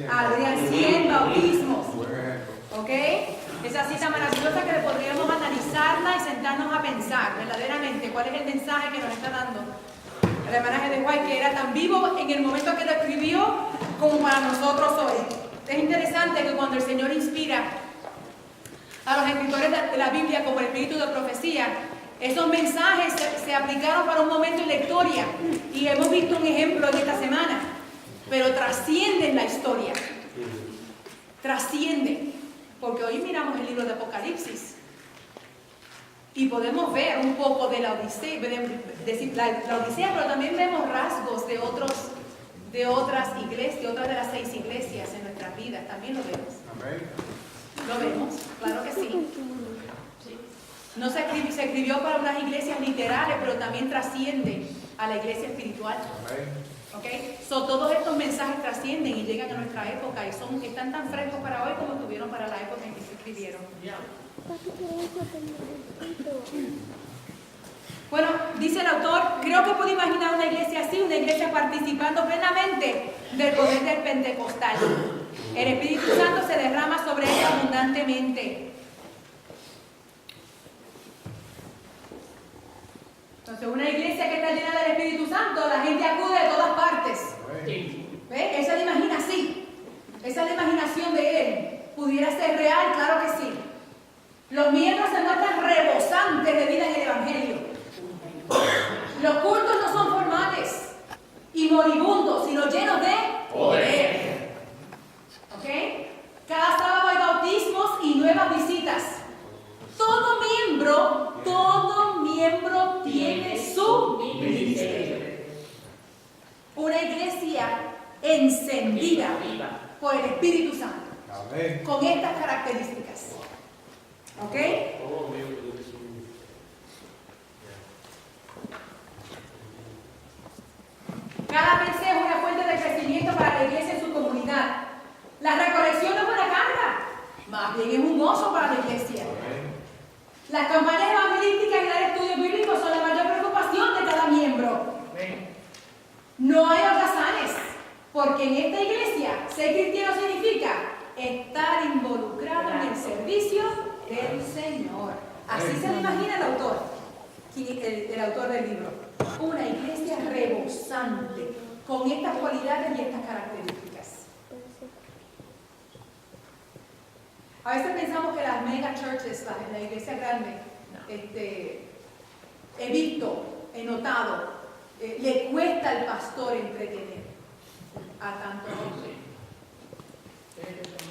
habría 100 bautismos. Por ejemplo. ¿Ok? Esa cita maravillosa que podríamos analizarla y sentarnos a pensar verdaderamente cuál es el mensaje que nos está dando el hermanaje de White, que era tan vivo en el momento que lo escribió como para nosotros hoy. Es interesante que cuando el Señor inspira a los escritores de la Biblia como el espíritu de profecía, esos mensajes se aplicaron para un momento en la historia y hemos visto un ejemplo en esta semana, pero trascienden la historia. Trasciende, porque hoy miramos el libro de Apocalipsis y podemos ver un poco de la Odisea, la Odisea, pero también vemos rasgos de otras iglesias, de otras de las 6 iglesias en nuestras vidas, también lo vemos. Lo vemos, claro que sí. No se escribió para unas iglesias literales, pero también trasciende a la iglesia espiritual. ¿Okay? Todos estos mensajes trascienden y llegan a nuestra época y están tan frescos para hoy como estuvieron para la época en que se escribieron. Bueno, dice el autor, creo que puedo imaginar una iglesia así, una iglesia participando plenamente del poder del Pentecostal. El Espíritu Santo se derrama sobre ella abundantemente. Entonces, una iglesia que está llena del Espíritu Santo, la gente acude de todas partes. ¿Ve? Esa la imagina así. Esa es la imaginación de él. ¿Pudiera ser real? Claro que sí. Los miembros se muestran rebosantes de vida en el Evangelio. Los cultos no son formales y moribundos, sino llenos de poder. ¿Ok? Cada sábado hay bautismos y nuevas visitas. Todo miembro tiene su ministerio. Una iglesia encendida por el Espíritu Santo. Con estas características. ¿Ok? Cada consejo es una fuente de crecimiento para la iglesia en su comunidad. La recolección no es una carga, más bien es un gozo para la iglesia. Las campañas evangelísticas y dar estudios bíblicos son la mayor preocupación de cada miembro. No hay holgazanes, porque en esta iglesia ser cristiano significa estar involucrado en el servicio del Señor. Así se lo imagina el autor, el autor del libro. Una iglesia rebosante, con estas cualidades y estas características. A veces pensamos que las mega churches, la iglesia grande, he visto, he notado, le cuesta al pastor entretener a tanto hombre.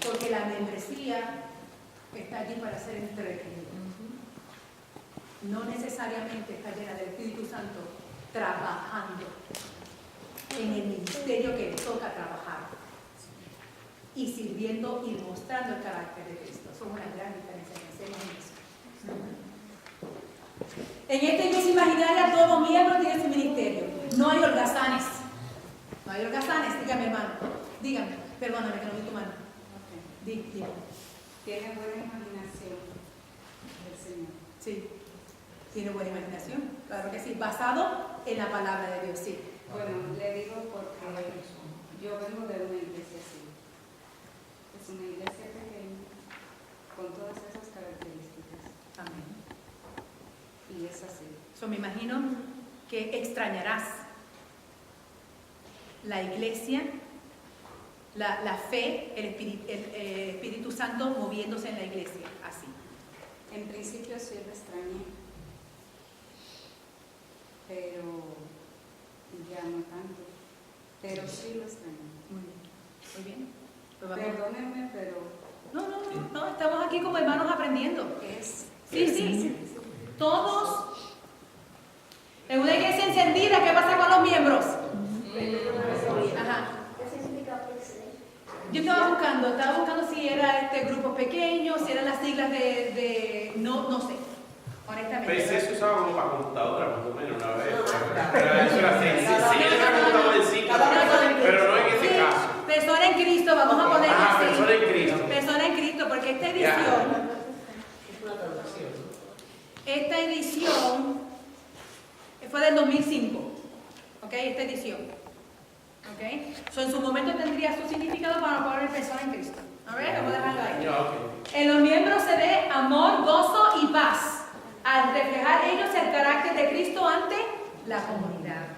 Porque la membresía está allí para ser entretenida. No necesariamente está llena del Espíritu Santo trabajando en el ministerio que le toca trabajar y sirviendo y mostrando el carácter de Cristo. Son una gran diferencia. Pensemos en eso. En esta iglesia imaginaria todo miembro tiene su ministerio. No hay holgazanes. No hay holgazanes. Dígame, hermano. Dígame. Perdóname que no vi tu mano. Dígame. Tiene buena imaginación el Señor. Sí. Tiene buena imaginación. Claro que sí. Basado en la palabra de Dios. Sí. Bueno, le digo porque yo vengo de una iglesia así. Es una iglesia pequeña con todas esas características. Amén. es así. So, me imagino que extrañarás la iglesia, la fe, el Espíritu Santo moviéndose en la iglesia, así. En principio sí lo extrañé, pero ya no tanto. Pero sí lo extrañé. Muy bien. Muy bien. Pues vamos. Perdónenme, pero No, estamos aquí como hermanos aprendiendo. Sí. Todos. En una iglesia encendida, ¿qué pasa con los miembros? Ajá. Yo estaba buscando si era grupos pequeños, si eran las siglas no sé, honestamente. PC se usaba como para computadora, más o menos, una vez. Eso era así, era computadora en sí, pero no en ese caso. Persona en Cristo, vamos a ponerlo así. Persona en Cristo. Persona en Cristo, porque esta edición fue del 2005, ¿ok? Esta edición. Okay. So, en su momento tendría su significado para poner persona en Cristo. Vamos a dejarlo ahí. En los miembros se ve amor, gozo y paz, al reflejar ellos el carácter de Cristo ante la comunidad.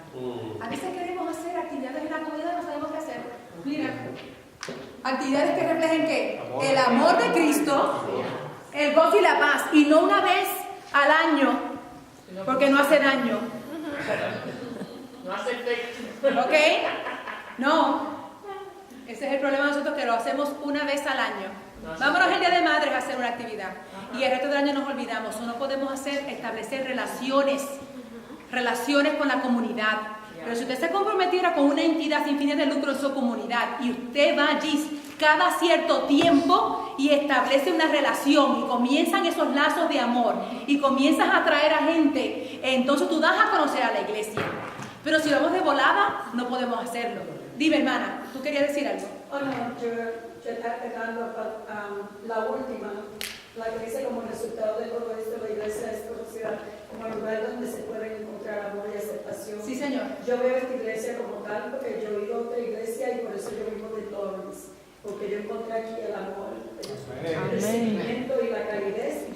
A veces queremos hacer actividades en la comunidad y no sabemos qué hacer. Mira, actividades que reflejen ¿qué? El amor de Cristo, el gozo y la paz, y no una vez al año, porque no hace daño. No hace efecto. ¿Ok? No. Ese es el problema de nosotros, que lo hacemos una vez al año. Vámonos el Día de Madres a hacer una actividad. Y el resto del año nos olvidamos. No podemos establecer relaciones con la comunidad. Pero si usted se comprometiera con una entidad sin fines de lucro en su comunidad y usted va allí cada cierto tiempo y establece una relación y comienzan esos lazos de amor y comienzas a atraer a gente, entonces tú das a conocer a la iglesia. Pero si vamos de volada, no podemos hacerlo. Dime, hermana, ¿tú querías decir algo? Oh, no, yo estaba pegando la última, la que dice como resultado de todo esto, la iglesia es conocida como el lugar donde se pueden encontrar amor y aceptación. Sí, señor. Yo veo esta iglesia como tal, porque yo he ido a otra iglesia y por eso yo vivo de Torres, porque yo encontré aquí el amor, el recibimiento y la calidez.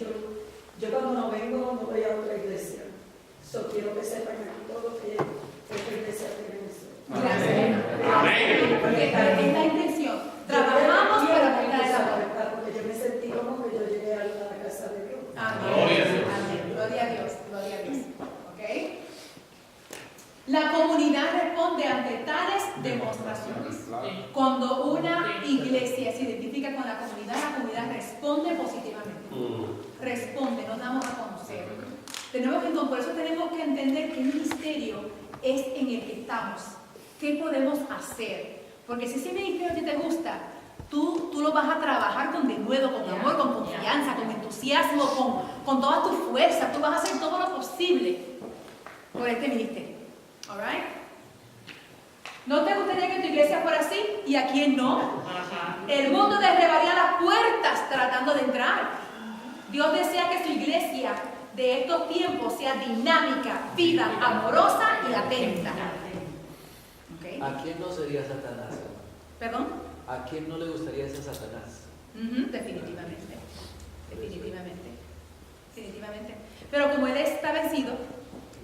Yo cuando no vengo, no voy a otra iglesia. Quiero que sepan aquí todo que esta iglesia tiene eso. Gracias. Amén. Porque esta es la intención. Trabajamos para buscar el amor. Porque yo me sentí como que yo llegué a la casa de Dios. Amén. Gloria a Dios. Gloria a Dios. ¿Ok? La comunidad responde ante tales demostraciones. Cuando una iglesia se identifica con la comunidad responde positivamente. Responde, nos damos a conocer. Por eso tenemos que entender qué ministerio es en el que estamos. ¿Qué podemos hacer? Porque si ese ministerio a ti te gusta, tú lo vas a trabajar con denuedo, con amor, con confianza, con entusiasmo, con todas tus fuerzas. Tú vas a hacer todo lo posible por este ministerio. ¿All right? ¿No te gustaría que tu iglesia fuera así? ¿Y a quién no? El mundo derribaría las puertas tratando de entrar. Dios desea que su iglesia de estos tiempos sea dinámica, viva, amorosa y atenta. ¿Okay? ¿A quién no sería Satanás? ¿Perdón? ¿A quién no le gustaría ser Satanás? Definitivamente. Pero como él está vencido,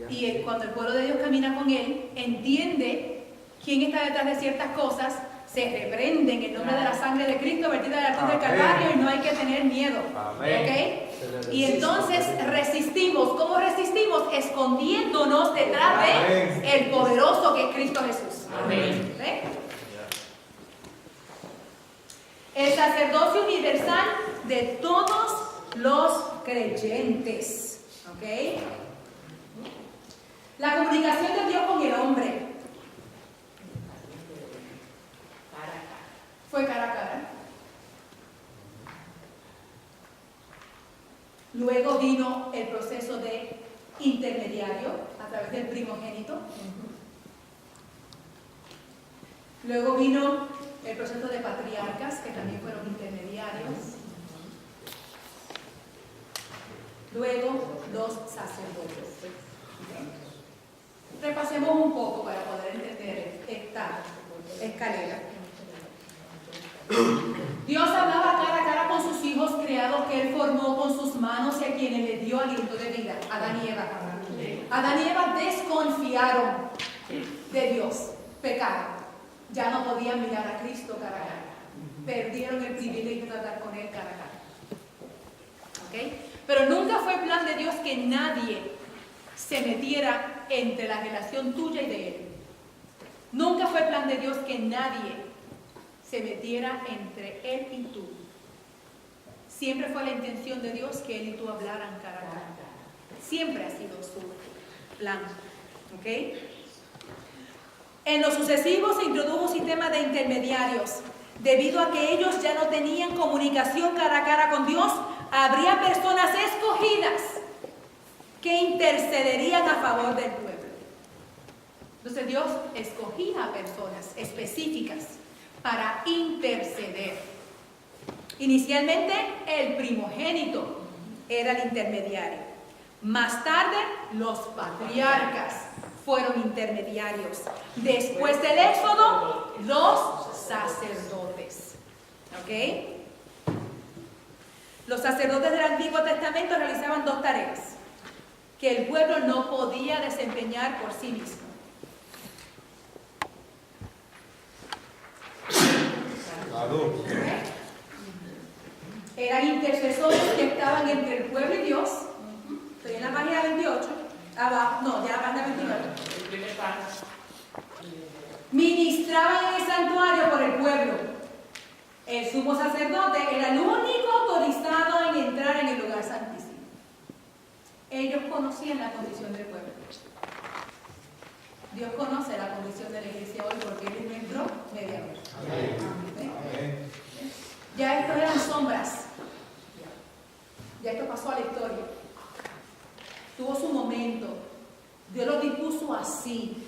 y cuando el pueblo de Dios camina con él, entiende quién está detrás de ciertas cosas, se reprende en el nombre de la sangre de Cristo vertida de la cruz del Calvario, y no hay que tener miedo. ¿Okay? Y entonces resistimos. ¿Cómo resistimos? Escondiéndonos detrás de el poderoso que es Cristo Jesús. Amén. ¿Okay? El sacerdocio universal de todos los creyentes. ¿Ok? La comunicación de Dios con el hombre fue cara a cara. Luego vino el proceso de intermediario a través del primogénito. Luego vino el proceso de patriarcas, que también fueron intermediarios. Luego, los sacerdotes. Repasemos un poco para poder entender esta escalera. Dios hablaba cara a cara con sus hijos creados que Él formó con sus manos y a quienes les dio aliento de vida, Adán y Eva. Adán y Eva desconfiaron de Dios, pecaron. Ya no podían mirar a Cristo cara a cara. Perdieron el privilegio de tratar con Él cara a cara. ¿Ok? Pero nunca fue plan de Dios que nadie se metiera entre la relación tuya y de Él. Nunca fue plan de Dios que nadie se metiera entre Él y tú. Siempre fue la intención de Dios que Él y tú hablaran cara a cara. Siempre ha sido su plan. ¿Ok? En lo sucesivo se introdujo un sistema de intermediarios. Debido a que ellos ya no tenían comunicación cara a cara con Dios, habría personas escogidas que intercederían a favor del pueblo. Entonces Dios escogía a personas específicas para interceder. Inicialmente el primogénito era el intermediario. Más tarde los patriarcas fueron intermediarios. Después del Éxodo, los sacerdotes. ¿Ok? Los sacerdotes del Antiguo Testamento realizaban dos tareas que el pueblo no podía desempeñar por sí mismo. Eran intercesores que estaban entre el pueblo y Dios. Estoy en la página 28. Abajo, no, ya la página 29. Ministraban en el santuario por el pueblo. El sumo sacerdote era el único autorizado en entrar en el lugar santísimo. Ellos conocían la condición del pueblo. Dios conoce la condición de la iglesia hoy porque Él es nuestro mediador. Amén. Ya estos eran sombras. Ya esto pasó a la historia. Tuvo su momento. Dios lo dispuso así,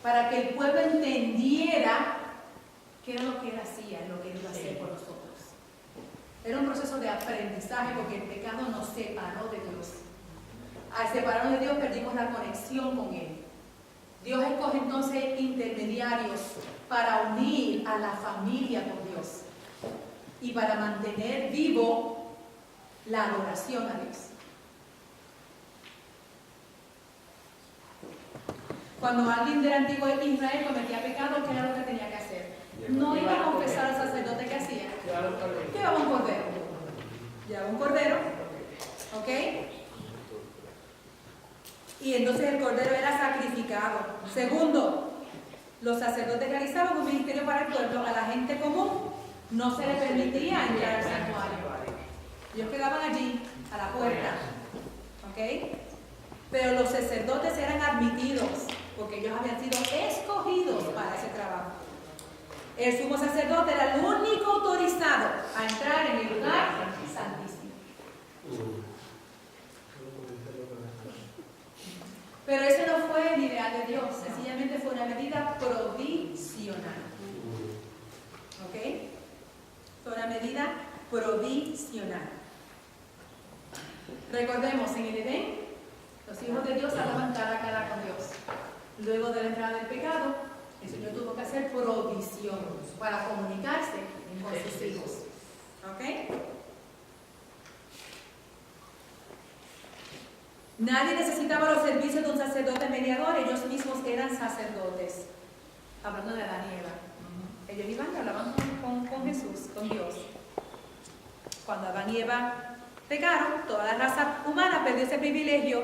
para que el pueblo entendiera qué era lo que Él hacía, lo que Él iba a hacer por nosotros. Era un proceso de aprendizaje porque el pecado nos separó de Dios. Al separarnos de Dios perdimos la conexión con Él. Dios escoge entonces intermediarios para unir a la familia con Dios y para mantener vivo la adoración a Dios. Cuando alguien del antiguo Israel cometía pecado, ¿qué era lo que tenía que hacer? No iba a confesar al sacerdote que hacía. Llevaba un cordero. Llevaba un cordero. ¿Ok? Y entonces el cordero era sacrificado. Segundo, los sacerdotes realizaban un ministerio para el pueblo. A la gente común no se le permitía entrar al santuario. Ellos quedaban allí, a la puerta. ¿Ok? Pero los sacerdotes eran admitidos, porque ellos habían sido escogidos para ese trabajo. El sumo sacerdote era el único autorizado a entrar en el lugar santísimo. Pero ese no fue el ideal de Dios, sencillamente fue una medida provisional. ¿Ok? Fue una medida provisional. Recordemos, en el Edén, los hijos de Dios hablaban cara a cara con Dios. Luego de la entrada del pecado, el Señor tuvo que hacer provisión para comunicarse con sus hijos. ¿Ok? Nadie necesitaba los servicios de un sacerdote mediador, ellos mismos eran sacerdotes. Hablando de Adán y Eva. Ellos iban y hablaban con Jesús, con Dios. Cuando Adán y Eva pecaron, toda la raza humana perdió ese privilegio.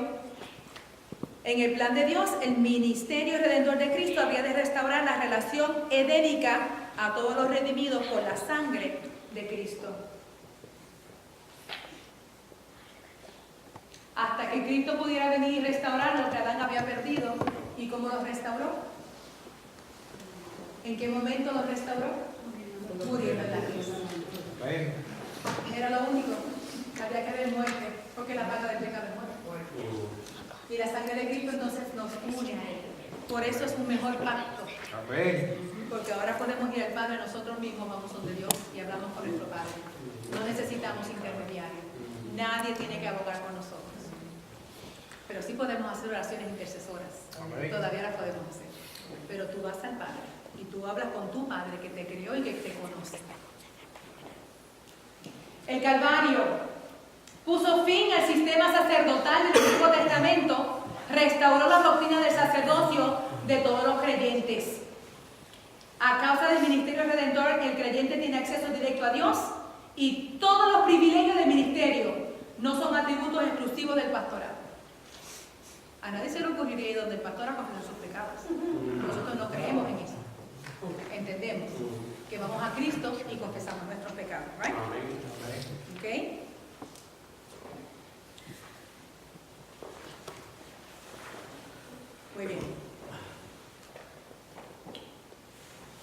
En el plan de Dios, el ministerio redentor de Cristo había de restaurar la relación edénica a todos los redimidos por la sangre de Cristo. Hasta que Cristo pudiera venir y restaurar lo que Adán había perdido. ¿Y cómo los restauró? ¿En qué momento los restauró? Muriendo en la cruz. Era lo único. Había que haber muerte, porque la paga del pecado es muerte. Y la sangre de Cristo entonces nos une a Él. Por eso es un mejor pacto. Porque ahora podemos ir al Padre nosotros mismos, vamos donde Dios y hablamos con nuestro Padre. No necesitamos intermediarios. Nadie tiene que abogar por nosotros. Pero sí podemos hacer oraciones intercesoras. Todavía las podemos hacer. Pero tú vas al Padre y tú hablas con tu Padre que te crió y que te conoce. El Calvario puso fin al sistema sacerdotal del Antiguo Testamento, restauró la doctrina del sacerdocio de todos los creyentes. A causa del ministerio redentor, el creyente tiene acceso directo a Dios y todos los privilegios del ministerio no son atributos exclusivos del pastorado. A nadie se le ocurriría ir donde el pastor a confesar sus pecados. Nosotros no creemos en eso. Entendemos que vamos a Cristo y confesamos nuestros pecados, ¿right? ¿Ok? Muy bien.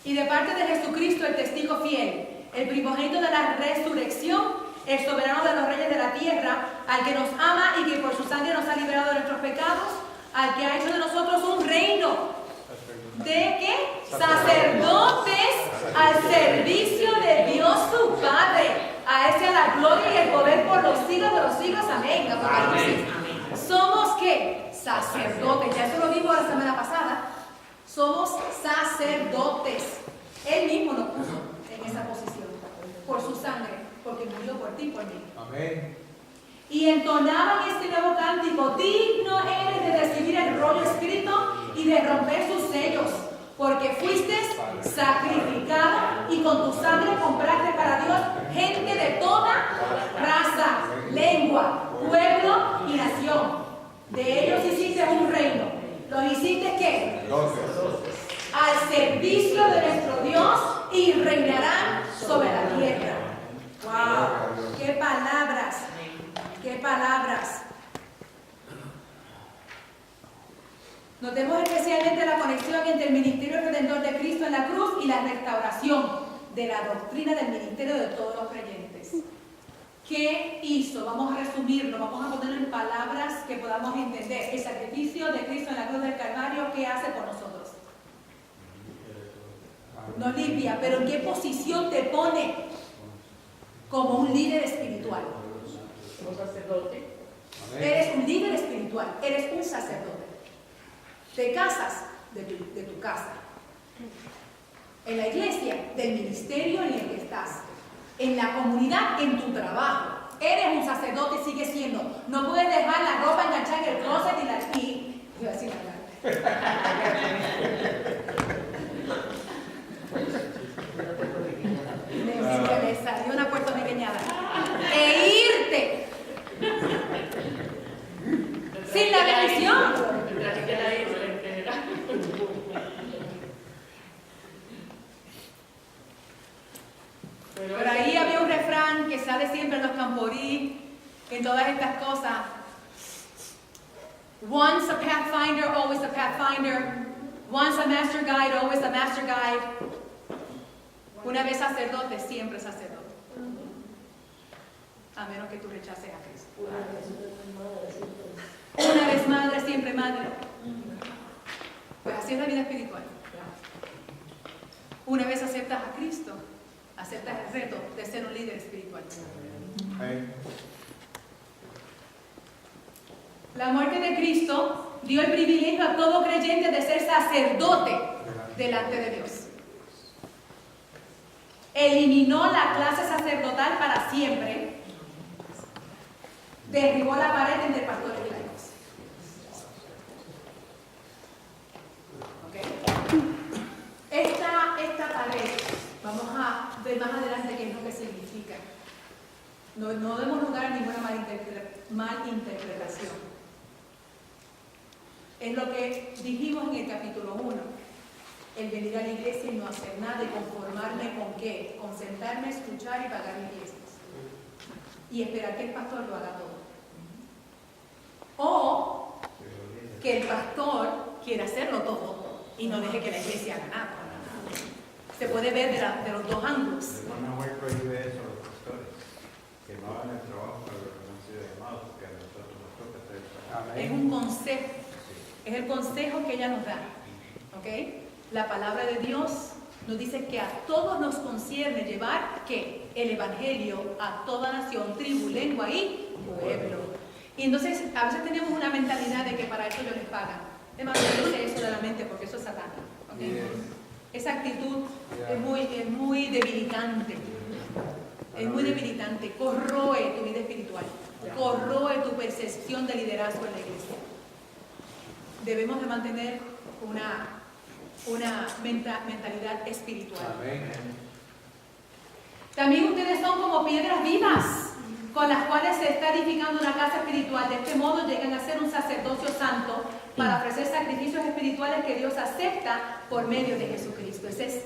Y de parte de Jesucristo, el testigo fiel, el primogénito de la resurrección, el soberano de los reyes de la tierra, al que nos ama y que por su sangre nos ha liberado de nuestros pecados, al que ha hecho de nosotros un reino. ¿De qué? Sacerdotes al servicio de Dios su Padre. A ese la gloria y el poder por los siglos de los siglos. Amén. Somos ¿qué? Sacerdotes. Ya eso lo dijo la semana pasada. Somos sacerdotes. Él mismo nos puso en esa posición. Por su sangre. Porque murió por ti y por mí. Amén. Y entonaban este nuevo cántico: digno eres de recibir el rollo escrito y de romper sus sellos, porque fuiste sacrificado y con tu sangre compraste para Dios gente de toda raza, lengua, pueblo y nación. De ellos hiciste un reino. ¿Los hiciste qué? Al servicio de nuestro Dios, y reinarán sobre la tierra. ¡Wow! ¡Qué palabras! ¡Qué palabras! Notemos especialmente la conexión entre el ministerio redentor de Cristo en la cruz y la restauración de la doctrina del ministerio de todos los creyentes. ¿Qué hizo? Vamos a resumirlo, vamos a ponerlo en palabras que podamos entender. El sacrificio de Cristo en la cruz del Calvario, ¿qué hace por nosotros? Nos limpia, pero ¿en qué posición te pone? Como un líder espiritual. Como sacerdote. Eres un líder espiritual, eres un sacerdote. Te casas de tu casa. En la iglesia, del ministerio en el que estás. En la comunidad, en tu trabajo. Eres un sacerdote, sigues siendo. No puedes dejar la ropa enganchada en el closet y iba a decir me salió una puertorriqueñada. E irte sin la bendición. Por ahí había un refrán que sale siempre en los camporí, en todas estas cosas. Once a pathfinder, always a pathfinder. Once a master guide, always a master guide. Una vez sacerdote, siempre sacerdote. A menos que tú rechaces a Cristo. Una vez madre, siempre madre. Pues así es la vida espiritual. Una vez aceptas a Cristo, aceptas el reto de ser un líder espiritual. La muerte de Cristo dio el privilegio a todo creyente de ser sacerdote delante de Dios. Eliminó la clase sacerdotal para siempre. Derribó la pared entre pastores y laicos. ¿Okay? Esta pared, vamos a ver más adelante qué es lo que significa. No debemos lugar a ninguna malinterpretación. Es lo que dijimos en el capítulo 1. El venir a la iglesia y no hacer nada y conformarme con qué, con sentarme, escuchar y pagar mis diezmos. Y esperar que el pastor lo haga todo. O que el pastor quiera hacerlo todo y no deje que la iglesia haga nada. Se puede ver de los dos ángulos. No me voy a prohibir eso a los pastores, que no hagan el trabajo para lo que no han sido llamados, porque a nosotros nos toca hacer el trabajo. Es un consejo, es el consejo que ella nos da. ¿Ok? La palabra de Dios nos dice que a todos nos concierne llevar ¿qué? El evangelio a toda nación, tribu, lengua y pueblo. Y entonces a veces tenemos una mentalidad de que para eso yo les pagan. Además, no dice eso de la mente porque eso es satánico. ¿Okay? Esa actitud es muy debilitante. Es muy debilitante. Corroe tu vida espiritual. corroe tu percepción de liderazgo en la iglesia. Debemos de mantener una mentalidad espiritual. También ustedes son como piedras vivas con las cuales se está edificando una casa espiritual. De este modo llegan a ser un sacerdocio santo para ofrecer sacrificios espirituales que Dios acepta por medio de Jesucristo. Ese es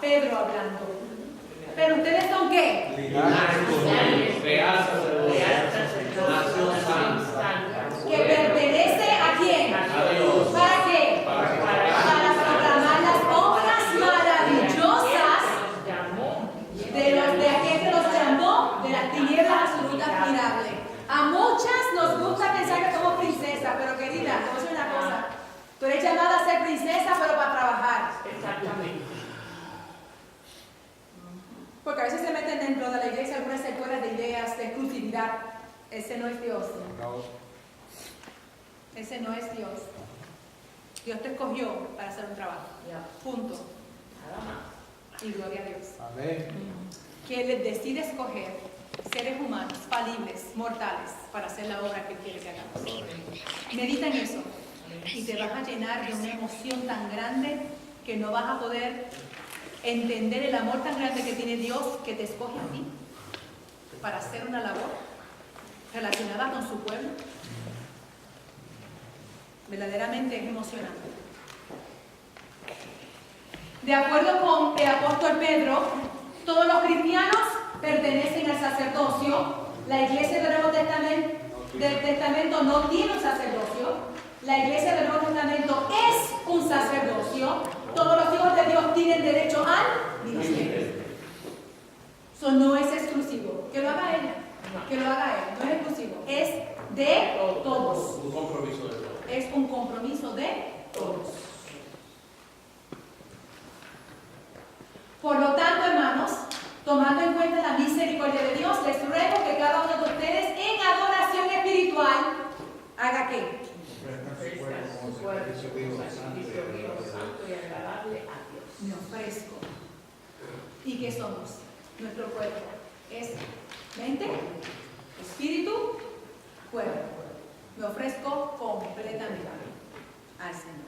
Pedro hablando. ¿Pero ustedes son qué? Real sacerdocio, nación santa. ¿Que pertenece a quién? A Dios. ¿Para qué? Para proclamar las obras maravillosas de aquel que los llamó de las tinieblas absolutas admirable. A muchas nos gusta pensar que somos princesas, pero querida, te voy a decir una cosa. Tú eres llamada a ser princesa, pero para trabajar. Exactamente. Porque a veces se meten dentro de la iglesia algunas sectores de ideas de exclusividad. Ese no es Dios. Ese no es Dios. Dios te escogió para hacer un trabajo. Punto. Y gloria a Dios. Amén. Que Él decide escoger seres humanos, falibles, mortales, para hacer la obra que Él quiere que hagamos. Medita en eso. Y te vas a llenar de una emoción tan grande que no vas a poder entender el amor tan grande que tiene Dios, que te escoge a ti para hacer una labor relacionada con su pueblo. Verdaderamente es emocionante. De acuerdo con el apóstol Pedro, todos los cristianos pertenecen al sacerdocio. La iglesia del Nuevo Testamento no tiene un sacerdocio. La iglesia del Nuevo Testamento es un sacerdocio. Todos los hijos de Dios tienen derecho al ministerio. Eso no es exclusivo. Que lo haga ella, que lo haga él. No es exclusivo. Es de todos. Un compromiso de todos. Es un compromiso de todos. Por lo tanto, hermanos, tomando en cuenta la misericordia de Dios, les ruego que cada uno de ustedes en adoración espiritual haga ¿qué? Me ofrezco. ¿Y qué somos? Nuestro cuerpo es mente, espíritu, cuerpo. Me ofrezco completamente al Señor.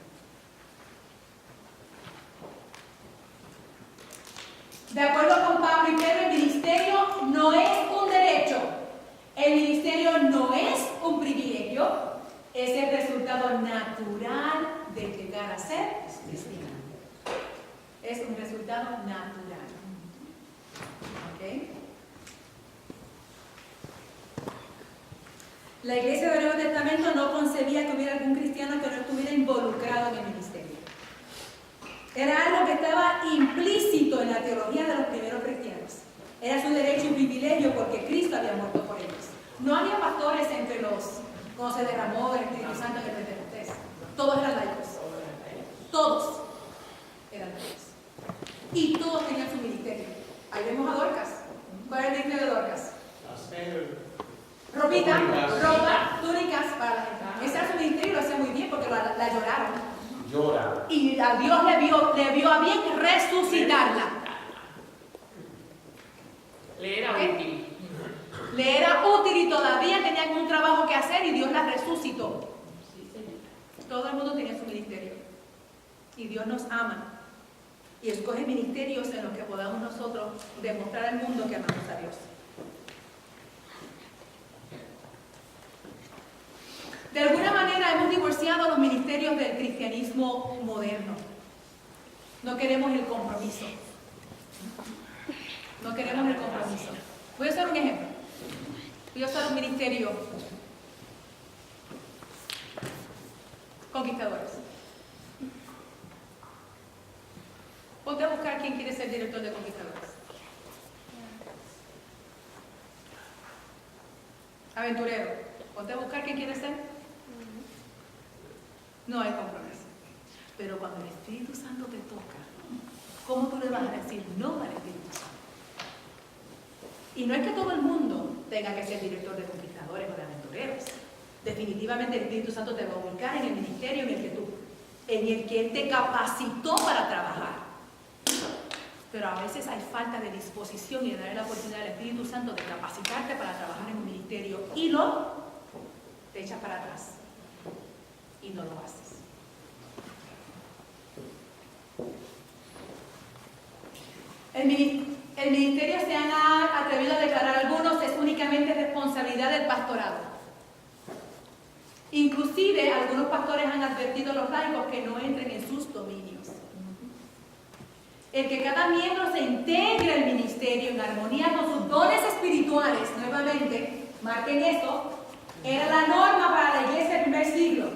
De acuerdo con Pablo y Pedro, el ministerio no es un derecho. El ministerio no es un privilegio. Es el resultado natural de llegar a ser cristiano. Es un resultado natural. ¿Ok? La iglesia del Nuevo Testamento no concebía que hubiera algún cristiano que no estuviera involucrado en el ministerio. Era algo que estaba implícito en la teología de los primeros cristianos. Era su derecho y privilegio porque Cristo había muerto por ellos. No había pastores entre los, cuando se derramó el Espíritu Santo en el Pentecostés. Todos eran laicos. Todos eran laicos. Y todos tenían su ministerio. Ahí vemos a Dorcas. ¿Cuál es el ministerio de Dorcas? Ropita, ropa, túnicas para la gente. Ese era su ministerio y lo hacía muy bien porque la lloraron. Llora. Y a Dios le vio a bien resucitarla. Le era útil. Le era útil y todavía tenían un trabajo que hacer y Dios la resucitó. Todo el mundo tenía su ministerio. Y Dios nos ama. Y escoge ministerios en los que podamos nosotros demostrar al mundo que amamos a Dios. De alguna manera hemos divorciado los ministerios del cristianismo moderno. No queremos el compromiso. No queremos el compromiso. Voy a usar un ejemplo. Voy a usar un ministerio. Conquistadores. Ponte a buscar quién quiere ser director de Conquistadores. Aventurero. Ponte a buscar quién quiere ser. No hay compromiso. Pero cuando el Espíritu Santo te toca, ¿cómo tú le vas a decir no al Espíritu Santo? Y no es que todo el mundo tenga que ser director de Conquistadores o de Aventureros. Definitivamente el Espíritu Santo te va a ubicar en el ministerio en el que Él te capacitó para trabajar. Pero a veces hay falta de disposición y de darle la oportunidad al Espíritu Santo de capacitarte para trabajar en un ministerio. ministerio y te echas para atrás y no lo haces. El ministerio, se han atrevido a declarar algunos, es únicamente responsabilidad del pastorado. Inclusive algunos pastores han advertido a los laicos que no entren en sus dominios. El que cada miembro se integre al ministerio en armonía con sus dones espirituales, nuevamente, marquen esto, era la norma para la iglesia del primer siglo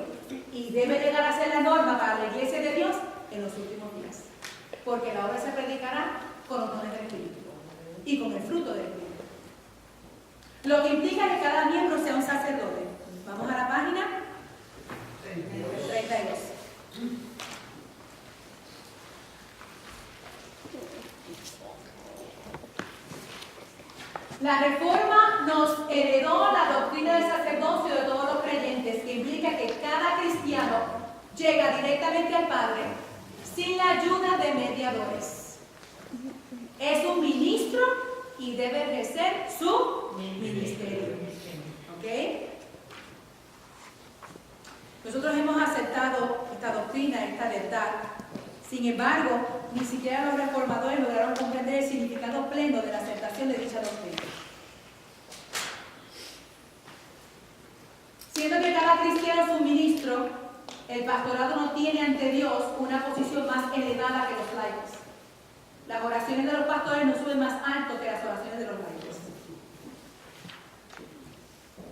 y debe llegar a ser la norma para la iglesia de Dios en los últimos días. Porque la obra se predicará con los dones del Espíritu y con el fruto del Espíritu. Lo que implica que cada miembro sea un sacerdote. Vamos a la página 32. La Reforma nos heredó la doctrina del sacerdocio de todos los creyentes, que implica que cada cristiano llega directamente al Padre sin la ayuda de mediadores. Es un ministro y debe ejercer su ministerio. ¿Ok? Nosotros hemos aceptado esta doctrina, esta verdad. Sin embargo, ni siquiera los reformadores lograron comprender el significado pleno de la aceptación de dicha doctrina. Siendo que cada cristiano es un ministro, el pastorado no tiene ante Dios una posición más elevada que los laicos. Las oraciones de los pastores no suben más alto que las oraciones de los laicos.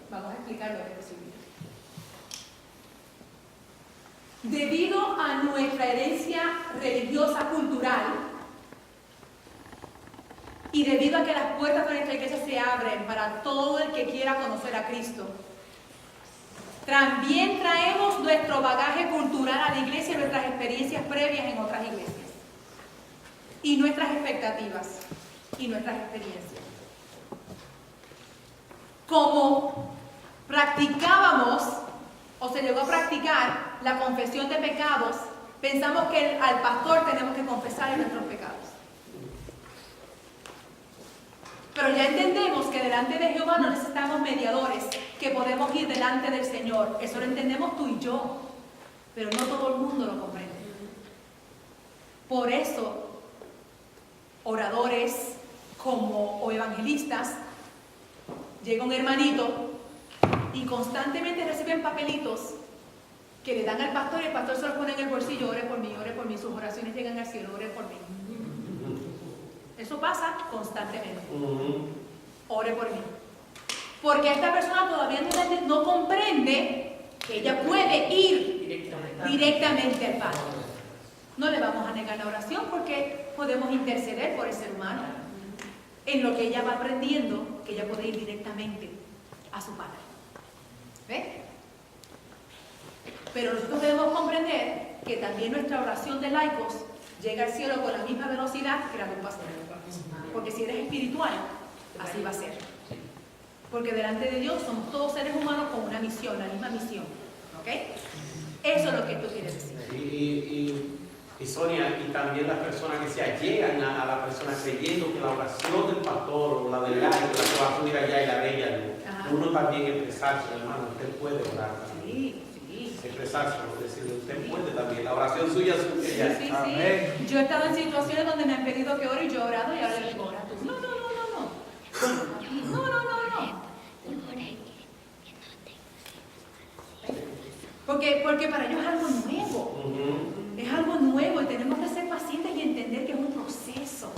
Vamos a explicar lo que es posible. Debido a nuestra herencia religiosa cultural y debido a que las puertas de nuestra iglesia se abren para todo el que quiera conocer a Cristo, también traemos nuestro bagaje cultural a la iglesia, nuestras experiencias previas en otras iglesias y nuestras expectativas y nuestras experiencias. Como practicábamos o se llegó a practicar la confesión de pecados, pensamos que al pastor tenemos que confesar nuestros pecados. Pero ya entendemos que delante de Jehová no necesitamos mediadores, que podemos ir delante del Señor. Eso lo entendemos tú y yo, pero no todo el mundo lo comprende. Por eso, oradores o evangelistas, llega un hermanito y constantemente reciben papelitos que le dan al pastor y el pastor se los pone en el bolsillo: ore por mí, sus oraciones llegan al cielo, ore por mí. Eso pasa constantemente. Ore por mí. Porque esta persona todavía no comprende que ella puede ir directamente al Padre. No le vamos a negar la oración porque podemos interceder por el ser humano en lo que ella va aprendiendo, que ella puede ir directamente a su Padre. ¿Ve? Pero nosotros debemos comprender que también nuestra oración de laicos llega al cielo con la misma velocidad que la de un pastor. Porque si eres espiritual, así va a ser. Porque delante de Dios somos todos seres humanos con una misión, la misma misión. ¿Ok? Eso es lo que tú quieres decir. Y Sonia, y también las personas que se allegan a la persona creyendo que la oración del pastor o la del laico, la que va a subir allá y la de ella, uno también expresarse, hermano, usted puede orar. Sí. Expresarse, decirle, usted puede también, la oración suya es suya. Sí. Yo he estado en situaciones donde me han pedido que ore y yo he orado y ahora le digo, ora tú. No. Porque para ellos es algo nuevo. Es algo nuevo y tenemos que ser pacientes y entender que es un proceso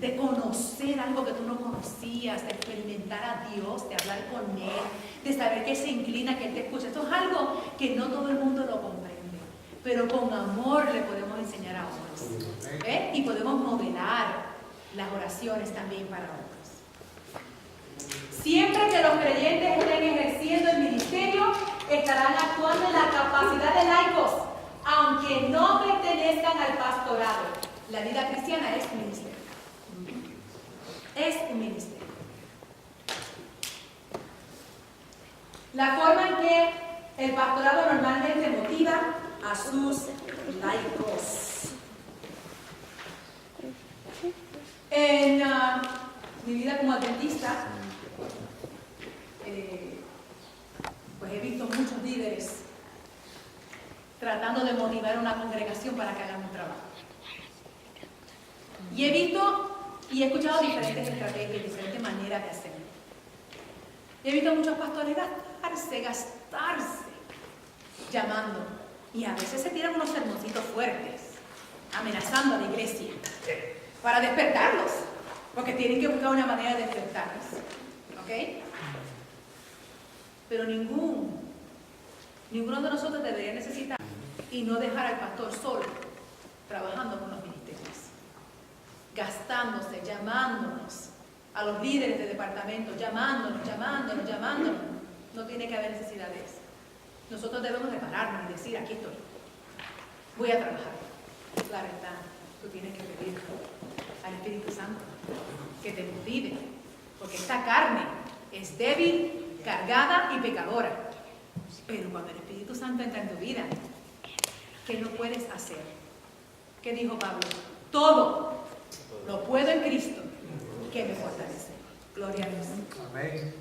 de conocer algo que tú no conocías, de experimentar a Dios, de hablar con Él, de saber que Él se inclina, que Él te escucha. Esto es algo que no todo el mundo lo comprende, pero con amor le podemos enseñar a otros. ¿Ve? Y podemos modelar las oraciones también para otros. Siempre que los creyentes estén ejerciendo el ministerio, estarán actuando en la capacidad de laicos, aunque no pertenezcan al pastorado. La vida cristiana es un ministerio. Es un ministerio. La forma en que el pastorado normalmente motiva a sus laicos. En mi vida como adventista, pues he visto muchos líderes tratando de motivar a una congregación para que hagan un trabajo. Y he visto y he escuchado diferentes estrategias, diferentes maneras de hacerlo. He visto muchos pastores gastarse, llamando. Y a veces se tiran unos sermoncitos fuertes, amenazando a la iglesia, para despertarlos, porque tienen que buscar una manera de despertarlos. ¿Ok? Pero ninguno de nosotros debería necesitar y no dejar al pastor solo, trabajando con los ministerios, gastándose, llamándonos, a los líderes de departamento, llamándonos. No tiene que haber necesidad de eso. Nosotros debemos de pararnos y decir, aquí estoy, voy a trabajar. La verdad, tú tienes que pedir al Espíritu Santo que te motive, porque esta carne es débil, cargada y pecadora. Pero cuando el Espíritu Santo entra en tu vida, ¿qué no puedes hacer? ¿Qué dijo Pablo? Todo lo puedo en Cristo, que me fortalece. Gloria a Dios. Amén.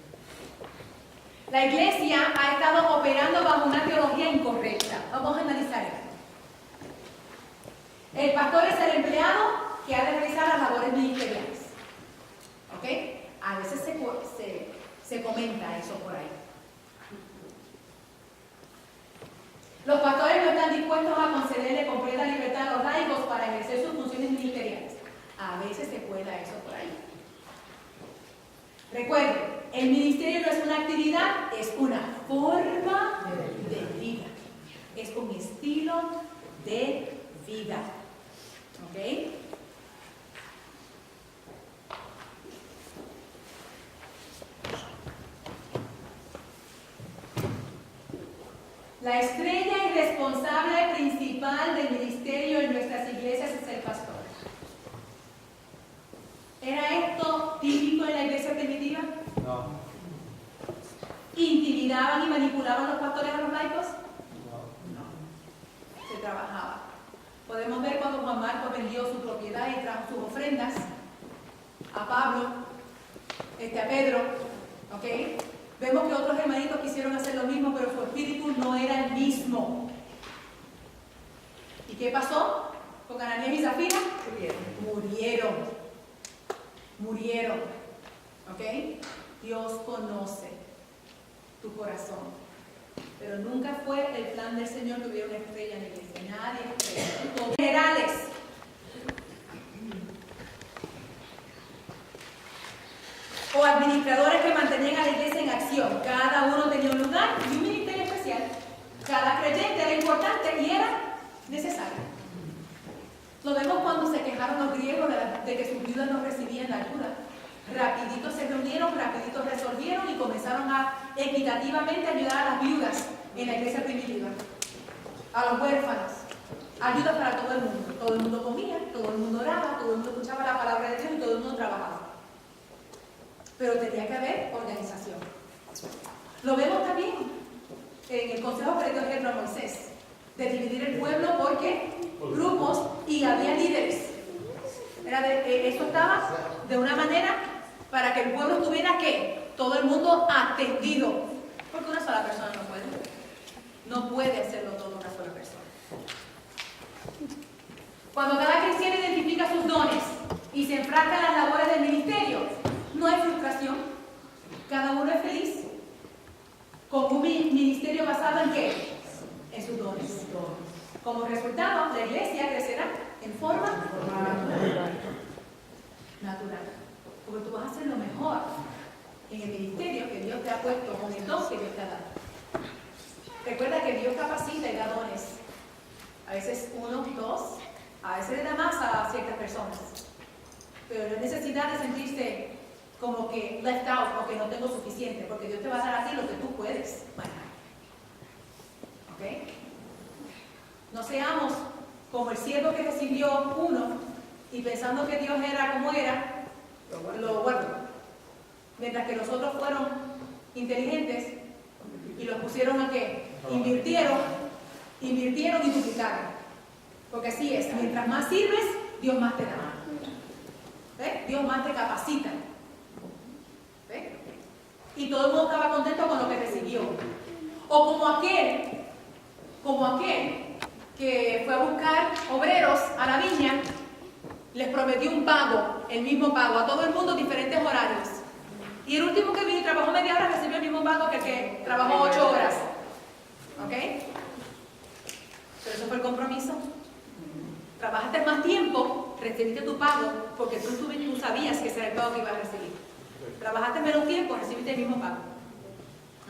La iglesia ha estado operando bajo una teología incorrecta. Vamos a analizar esto. El pastor es el empleado que ha de realizar las labores ministeriales. ¿Ok? A veces se comenta eso por ahí. Los pastores no están dispuestos a concederle completa libertad a los laicos para ejercer sus funciones ministeriales. A veces se cuela eso por ahí. Recuerden, el ministerio no es una actividad, es una forma de vida. Es un estilo de vida. ¿Ok? La estrella y responsable principal del ministerio en nuestras iglesias es el pastor. ¿Era esto típico en la iglesia primitiva? No. ¿Intimidaban y manipulaban los pastores a los laicos? No. Se trabajaba. Podemos ver cuando Juan Marcos vendió su propiedad y trajo sus ofrendas a Pablo, a Pedro, ¿ok? Vemos que otros hermanitos quisieron hacer lo mismo, pero su espíritu no era el mismo. ¿Y qué pasó con Ananías y Zafira? Murieron. ¿Ok? Dios conoce tu corazón. Pero nunca fue el plan del Señor que hubiera una estrella en la iglesia. Nadie creyó. Generales. O administradores que mantenían a la iglesia en acción. Cada uno tenía un lugar y un ministerio especial. Cada creyente era importante y era necesario. Lo vemos cuando se quejaron los griegos de que sus viudas no recibían la ayuda. Rapidito se reunieron, rapidito resolvieron y comenzaron a equitativamente ayudar a las viudas en la iglesia primitiva. A los huérfanos. Ayuda para todo el mundo. Todo el mundo comía, todo el mundo oraba, todo el mundo escuchaba la palabra de Dios y todo el mundo trabajaba. Pero tenía que haber organización. Lo vemos también en el consejo que le dio Jethro a Moisés, de dividir el pueblo por qué, grupos, y había líderes. Eso estaba de una manera para que el pueblo tuviera que todo el mundo atendido, porque una sola persona no puede hacerlo todo una sola persona. Cuando cada cristiano identifica sus dones y se enfrasca en las labores del ministerio, no hay frustración. Cada uno es feliz. Con un ministerio basado en ¿qué? En sus dones. Como resultado, la iglesia crecerá en forma natural. Porque tú vas a hacer lo mejor en el ministerio que Dios te ha puesto, con el don que Dios te ha dado. Recuerda que Dios capacita y da dones. A veces 1, 2, a veces le da más a ciertas personas. Pero no hay necesidad de sentirse como que left out o que no tengo suficiente, porque Dios te va a dar a ti lo que tú puedes manejar. ¿Ok? No seamos como el siervo que recibió uno y pensando que Dios era como era, lo guardó. Mientras que los otros fueron inteligentes y los pusieron a qué? Invirtieron y duplicaron. Porque así es, mientras más sirves, Dios más te da. ¿Ves? Dios más te capacita. ¿Ves? y todo el mundo estaba contento con lo que recibió. O como aquel que fue a buscar obreros a la viña, les prometió un pago, el mismo pago, a todo el mundo diferentes horarios. Y el último que vino y trabajó media hora recibió el mismo pago que el que trabajó 8 horas. ¿Ok? Pero eso fue el compromiso. Trabajaste más tiempo, recibiste tu pago, porque tú sabías que ese era el pago que ibas a recibir. Trabajaste menos tiempo, recibiste el mismo pago.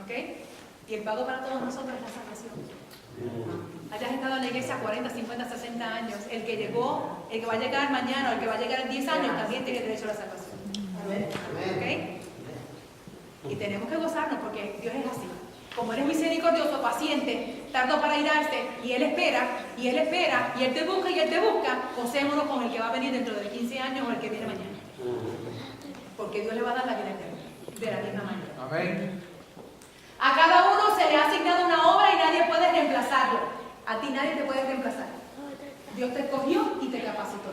¿Ok? Y el pago para todos nosotros es la salvación. Hayas estado en la iglesia 40, 50, 60 años, el que llegó, el que va a llegar mañana o el que va a llegar en 10 años también tiene derecho a la salvación. ¿Ok? Y tenemos que gozarnos porque Dios es así. Como Él es misericordioso, paciente, tardó para irarse, y Él espera, y Él espera, y Él te busca, y Él te busca, gocémonos con el que va a venir dentro de 15 años o el que viene mañana. Porque Dios le va a dar la vida eterna, de la misma manera. Amén. A cada uno se le ha asignado una obra y nadie puede reemplazarlo. A ti nadie te puede reemplazar. Dios te escogió y te capacitó.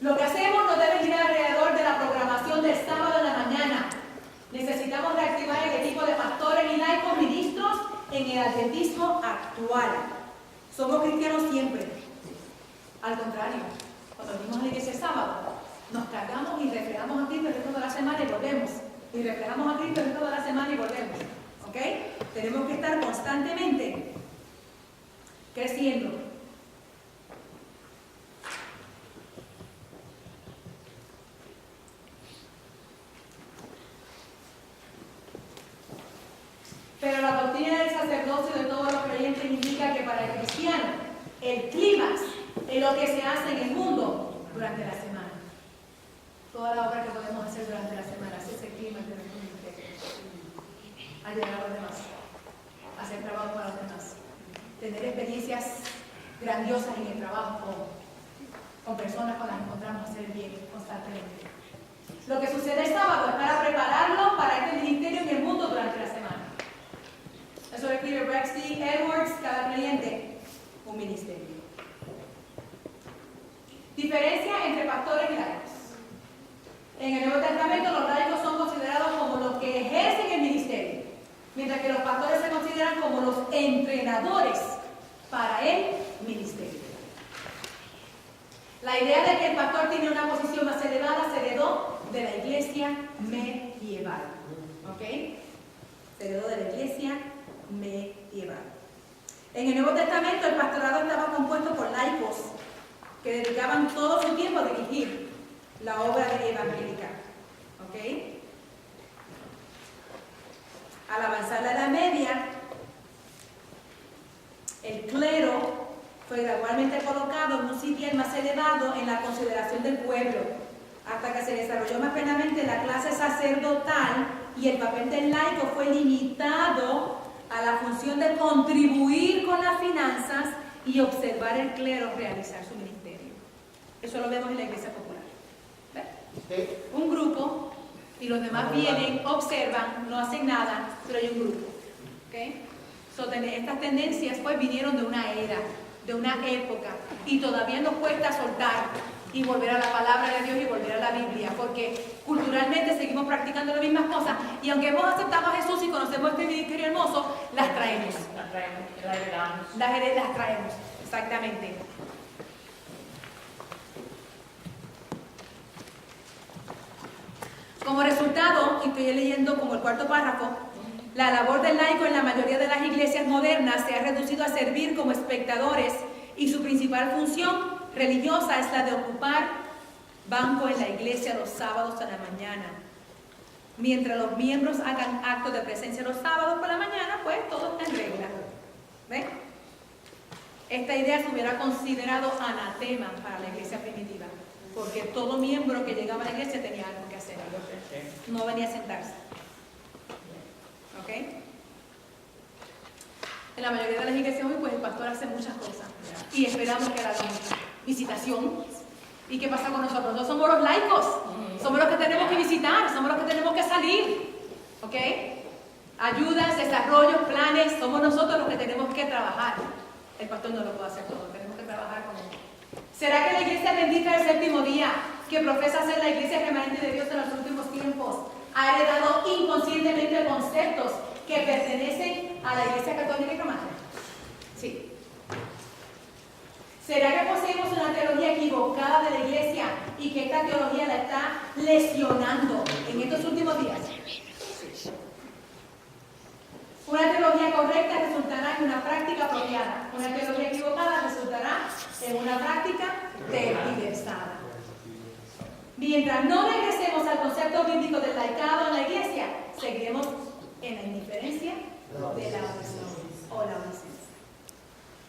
Lo que hacemos no debe girar alrededor de la programación del sábado en la mañana. Necesitamos reactivar el equipo de pastores y laicos ministros en el adventismo actual. Somos cristianos siempre. Al contrario, cuando venimos a la iglesia el sábado, nos cargamos y reflejamos a Cristo el resto de la semana y volvemos. Y reflejamos a Cristo el resto de la semana y volvemos. ¿Ok? Tenemos que estar constantemente creciendo. Pero la doctrina del sacerdocio de todos los creyentes indica que para el cristiano el clímax es lo que se hace en el mundo durante la semana. Toda la obra que podemos hacer durante la semana, ese es el clímax de nuestro ministerio. Ayudar a los demás, hacer trabajo para los demás, tener experiencias grandiosas en el trabajo con personas con las que encontramos hacer el bien constantemente. Lo que sucede el sábado es para prepararlo para este ministerio en el mundo durante la semana. Eso lo escribe Rex D. Edwards, cada creyente, un ministerio. Diferencia entre pastores y laicos. En el Nuevo Testamento los laicos son considerados como los que ejercen el ministerio, mientras que los pastores se consideran como los entrenadores para el ministerio. La idea de que el pastor tiene una posición más elevada se heredó de la iglesia medieval. ¿Ok? Se heredó de la iglesia medieval. En el Nuevo Testamento el pastorado estaba compuesto por laicos que dedicaban todo su tiempo a dirigir la obra evangélica. ¿Ok? Al avanzar la Edad Media, el clero fue gradualmente colocado en un sitial más elevado en la consideración del pueblo, hasta que se desarrolló más plenamente la clase sacerdotal y el papel del laico fue limitado a la función de contribuir con las finanzas y observar el clero realizar su ministerio. Eso lo vemos en la iglesia popular. ¿Ves? Un grupo y los demás vienen, observan, no hacen nada, pero hay un grupo. ¿Okay? Estas tendencias pues vinieron de una era, de una época, y todavía nos cuesta soltar y volver a la palabra de Dios y volver a la Biblia, porque culturalmente seguimos practicando las mismas cosas, y aunque hemos aceptado a Jesús y conocemos este ministerio hermoso, las traemos. Las heredamos. Las traemos, exactamente. Como resultado, y estoy leyendo como el cuarto párrafo, la labor del laico en la mayoría de las iglesias modernas se ha reducido a servir como espectadores, y su principal función religiosa es la de ocupar banco en la iglesia los sábados a la mañana. Mientras los miembros hagan actos de presencia los sábados por la mañana, pues todo está en regla. ¿Ven? Esta idea se hubiera considerado anatema para la iglesia primitiva, porque todo miembro que llegaba a la iglesia tenía algo que hacer. No venía a sentarse. ¿Ok? En la mayoría de las iglesias hoy, pues el pastor hace muchas cosas y esperamos que haga visitación. ¿Y qué pasa con nosotros? Nosotros somos los laicos, somos los que tenemos que visitar, somos los que tenemos que salir. ¿Ok? Ayudas, desarrollos, planes, somos nosotros los que tenemos que trabajar. El pastor no lo puede hacer todo, tenemos que trabajar con él. ¿Será que la iglesia bendita del séptimo día, que profesa ser la iglesia remanente de Dios en los últimos tiempos, ha heredado inconscientemente conceptos que pertenecen a la Iglesia Católica y Romana? Sí. ¿Será que poseemos una teología equivocada de la Iglesia y que esta teología la está lesionando en estos últimos días? Una teología correcta resultará en una práctica apropiada. Una teología equivocada resultará en una práctica tergiversada. Mientras no regresemos al concepto bíblico del laicado en la Iglesia, seguiremos en la indiferencia de la oración o la ausencia.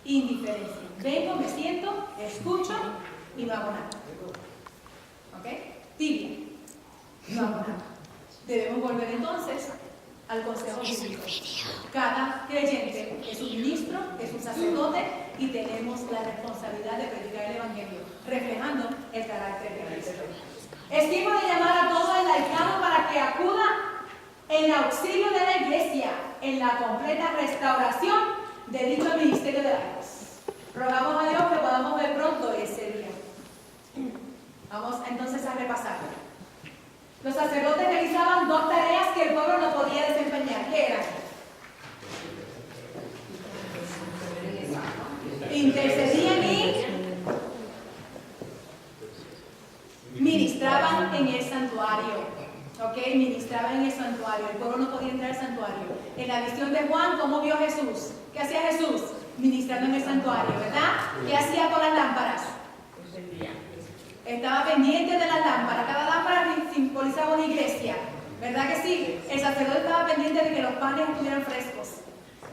Indiferencia. Vengo, me siento, escucho y no hago nada. ¿Ok? Tibia. No hago nada. Debemos volver entonces al consejo bíblico. Cada creyente es un ministro, es un sacerdote y tenemos la responsabilidad de predicar el Evangelio, reflejando el carácter de Cristo. Es tiempo de llamar a todo el laicado para que acuda en auxilio de la Iglesia en la completa restauración de dicho ministerio de laicos. Rogamos a Dios que podamos ver pronto ese día. Vamos entonces a repasar. Los sacerdotes realizaban dos tareas que el pueblo no podía desempeñar. ¿Qué eran? Intercedían y ministraban en el santuario. ¿Ok? Ministraban en el santuario. El pueblo no podía entrar al santuario. En la visión de Juan, ¿cómo vio Jesús? ¿Qué hacía Jesús? Ministrando en el santuario, ¿verdad? ¿Qué hacía con las lámparas? Estaba pendiente de las lámparas. Cada lámpara simbolizaba una iglesia. ¿Verdad que sí? El sacerdote estaba pendiente de que los panes estuvieran frescos,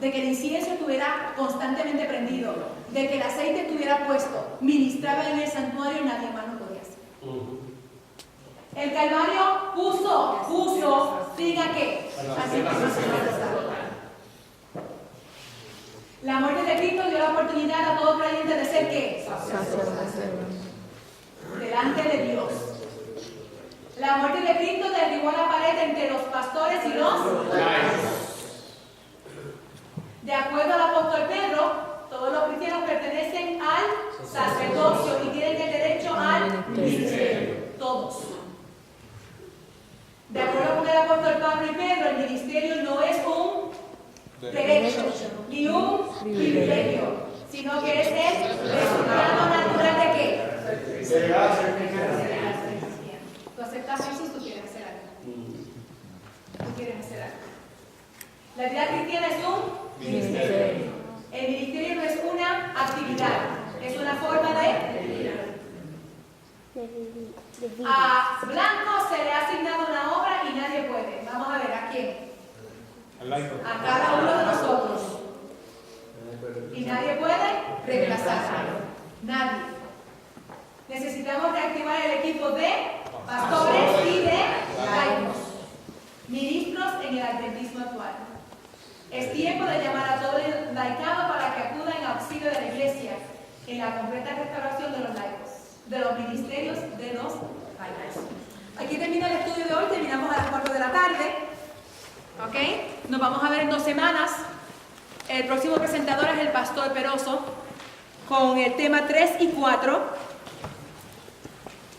de que el incienso estuviera constantemente prendido, de que el aceite estuviera puesto. Ministraba en el santuario y nadie más lo podía hacer. El Calvario puso, diga qué. Así la muerte de Cristo dio la oportunidad a todo creyente de ser ¿qué? Delante de Dios. La muerte de Cristo derribó la pared entre los pastores y los laicos. De acuerdo al apóstol Pedro, todos los cristianos pertenecen al sacerdocio y tienen el derecho al ministerio. Todos. De acuerdo con el apóstol Pablo y Pedro, el ministerio no es un derecho ni un privilegio, sino que es el resultado natural de qué? Tú aceptas a Jesús, tú quieres hacer algo. Tú quieres hacer algo. La vida cristiana es un ministerio. El ministerio no es una actividad, es una forma de vida. A Blanco se le ha asignado una obra y nadie puede. Vamos a ver, ¿a quién? A cada uno de nosotros. Y nadie puede reemplazarlo. Nadie. Necesitamos reactivar el equipo de pastores y de laicos, ministros en el adventismo actual. Es tiempo de llamar a todo el laicado para que acuda en auxilio de la Iglesia en la completa restauración de los laicos, de los ministerios de los laicos. Aquí termina el estudio de hoy, terminamos a las 4 de la tarde. ¿Ok? Nos vamos a ver en 2 semanas. El próximo presentador es el pastor Peroso con el tema 3 y 4.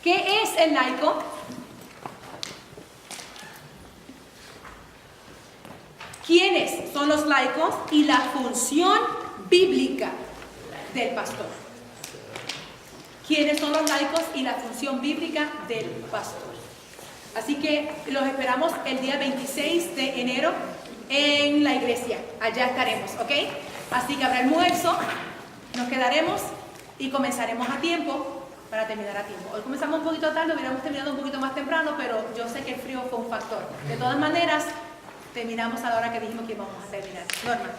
¿Qué es el laico? ¿Quiénes son los laicos? Y la función bíblica del pastor. ¿Quiénes son los laicos? Y la función bíblica del pastor. Así que los esperamos el día 26 de enero en la iglesia. Allá estaremos, ¿ok? Así que habrá almuerzo, nos quedaremos y comenzaremos a tiempo para terminar a tiempo. Hoy comenzamos un poquito tarde, hubiéramos terminado un poquito más temprano, pero yo sé que el frío fue un factor. De todas maneras, terminamos a la hora que dijimos que íbamos a terminar. Norma.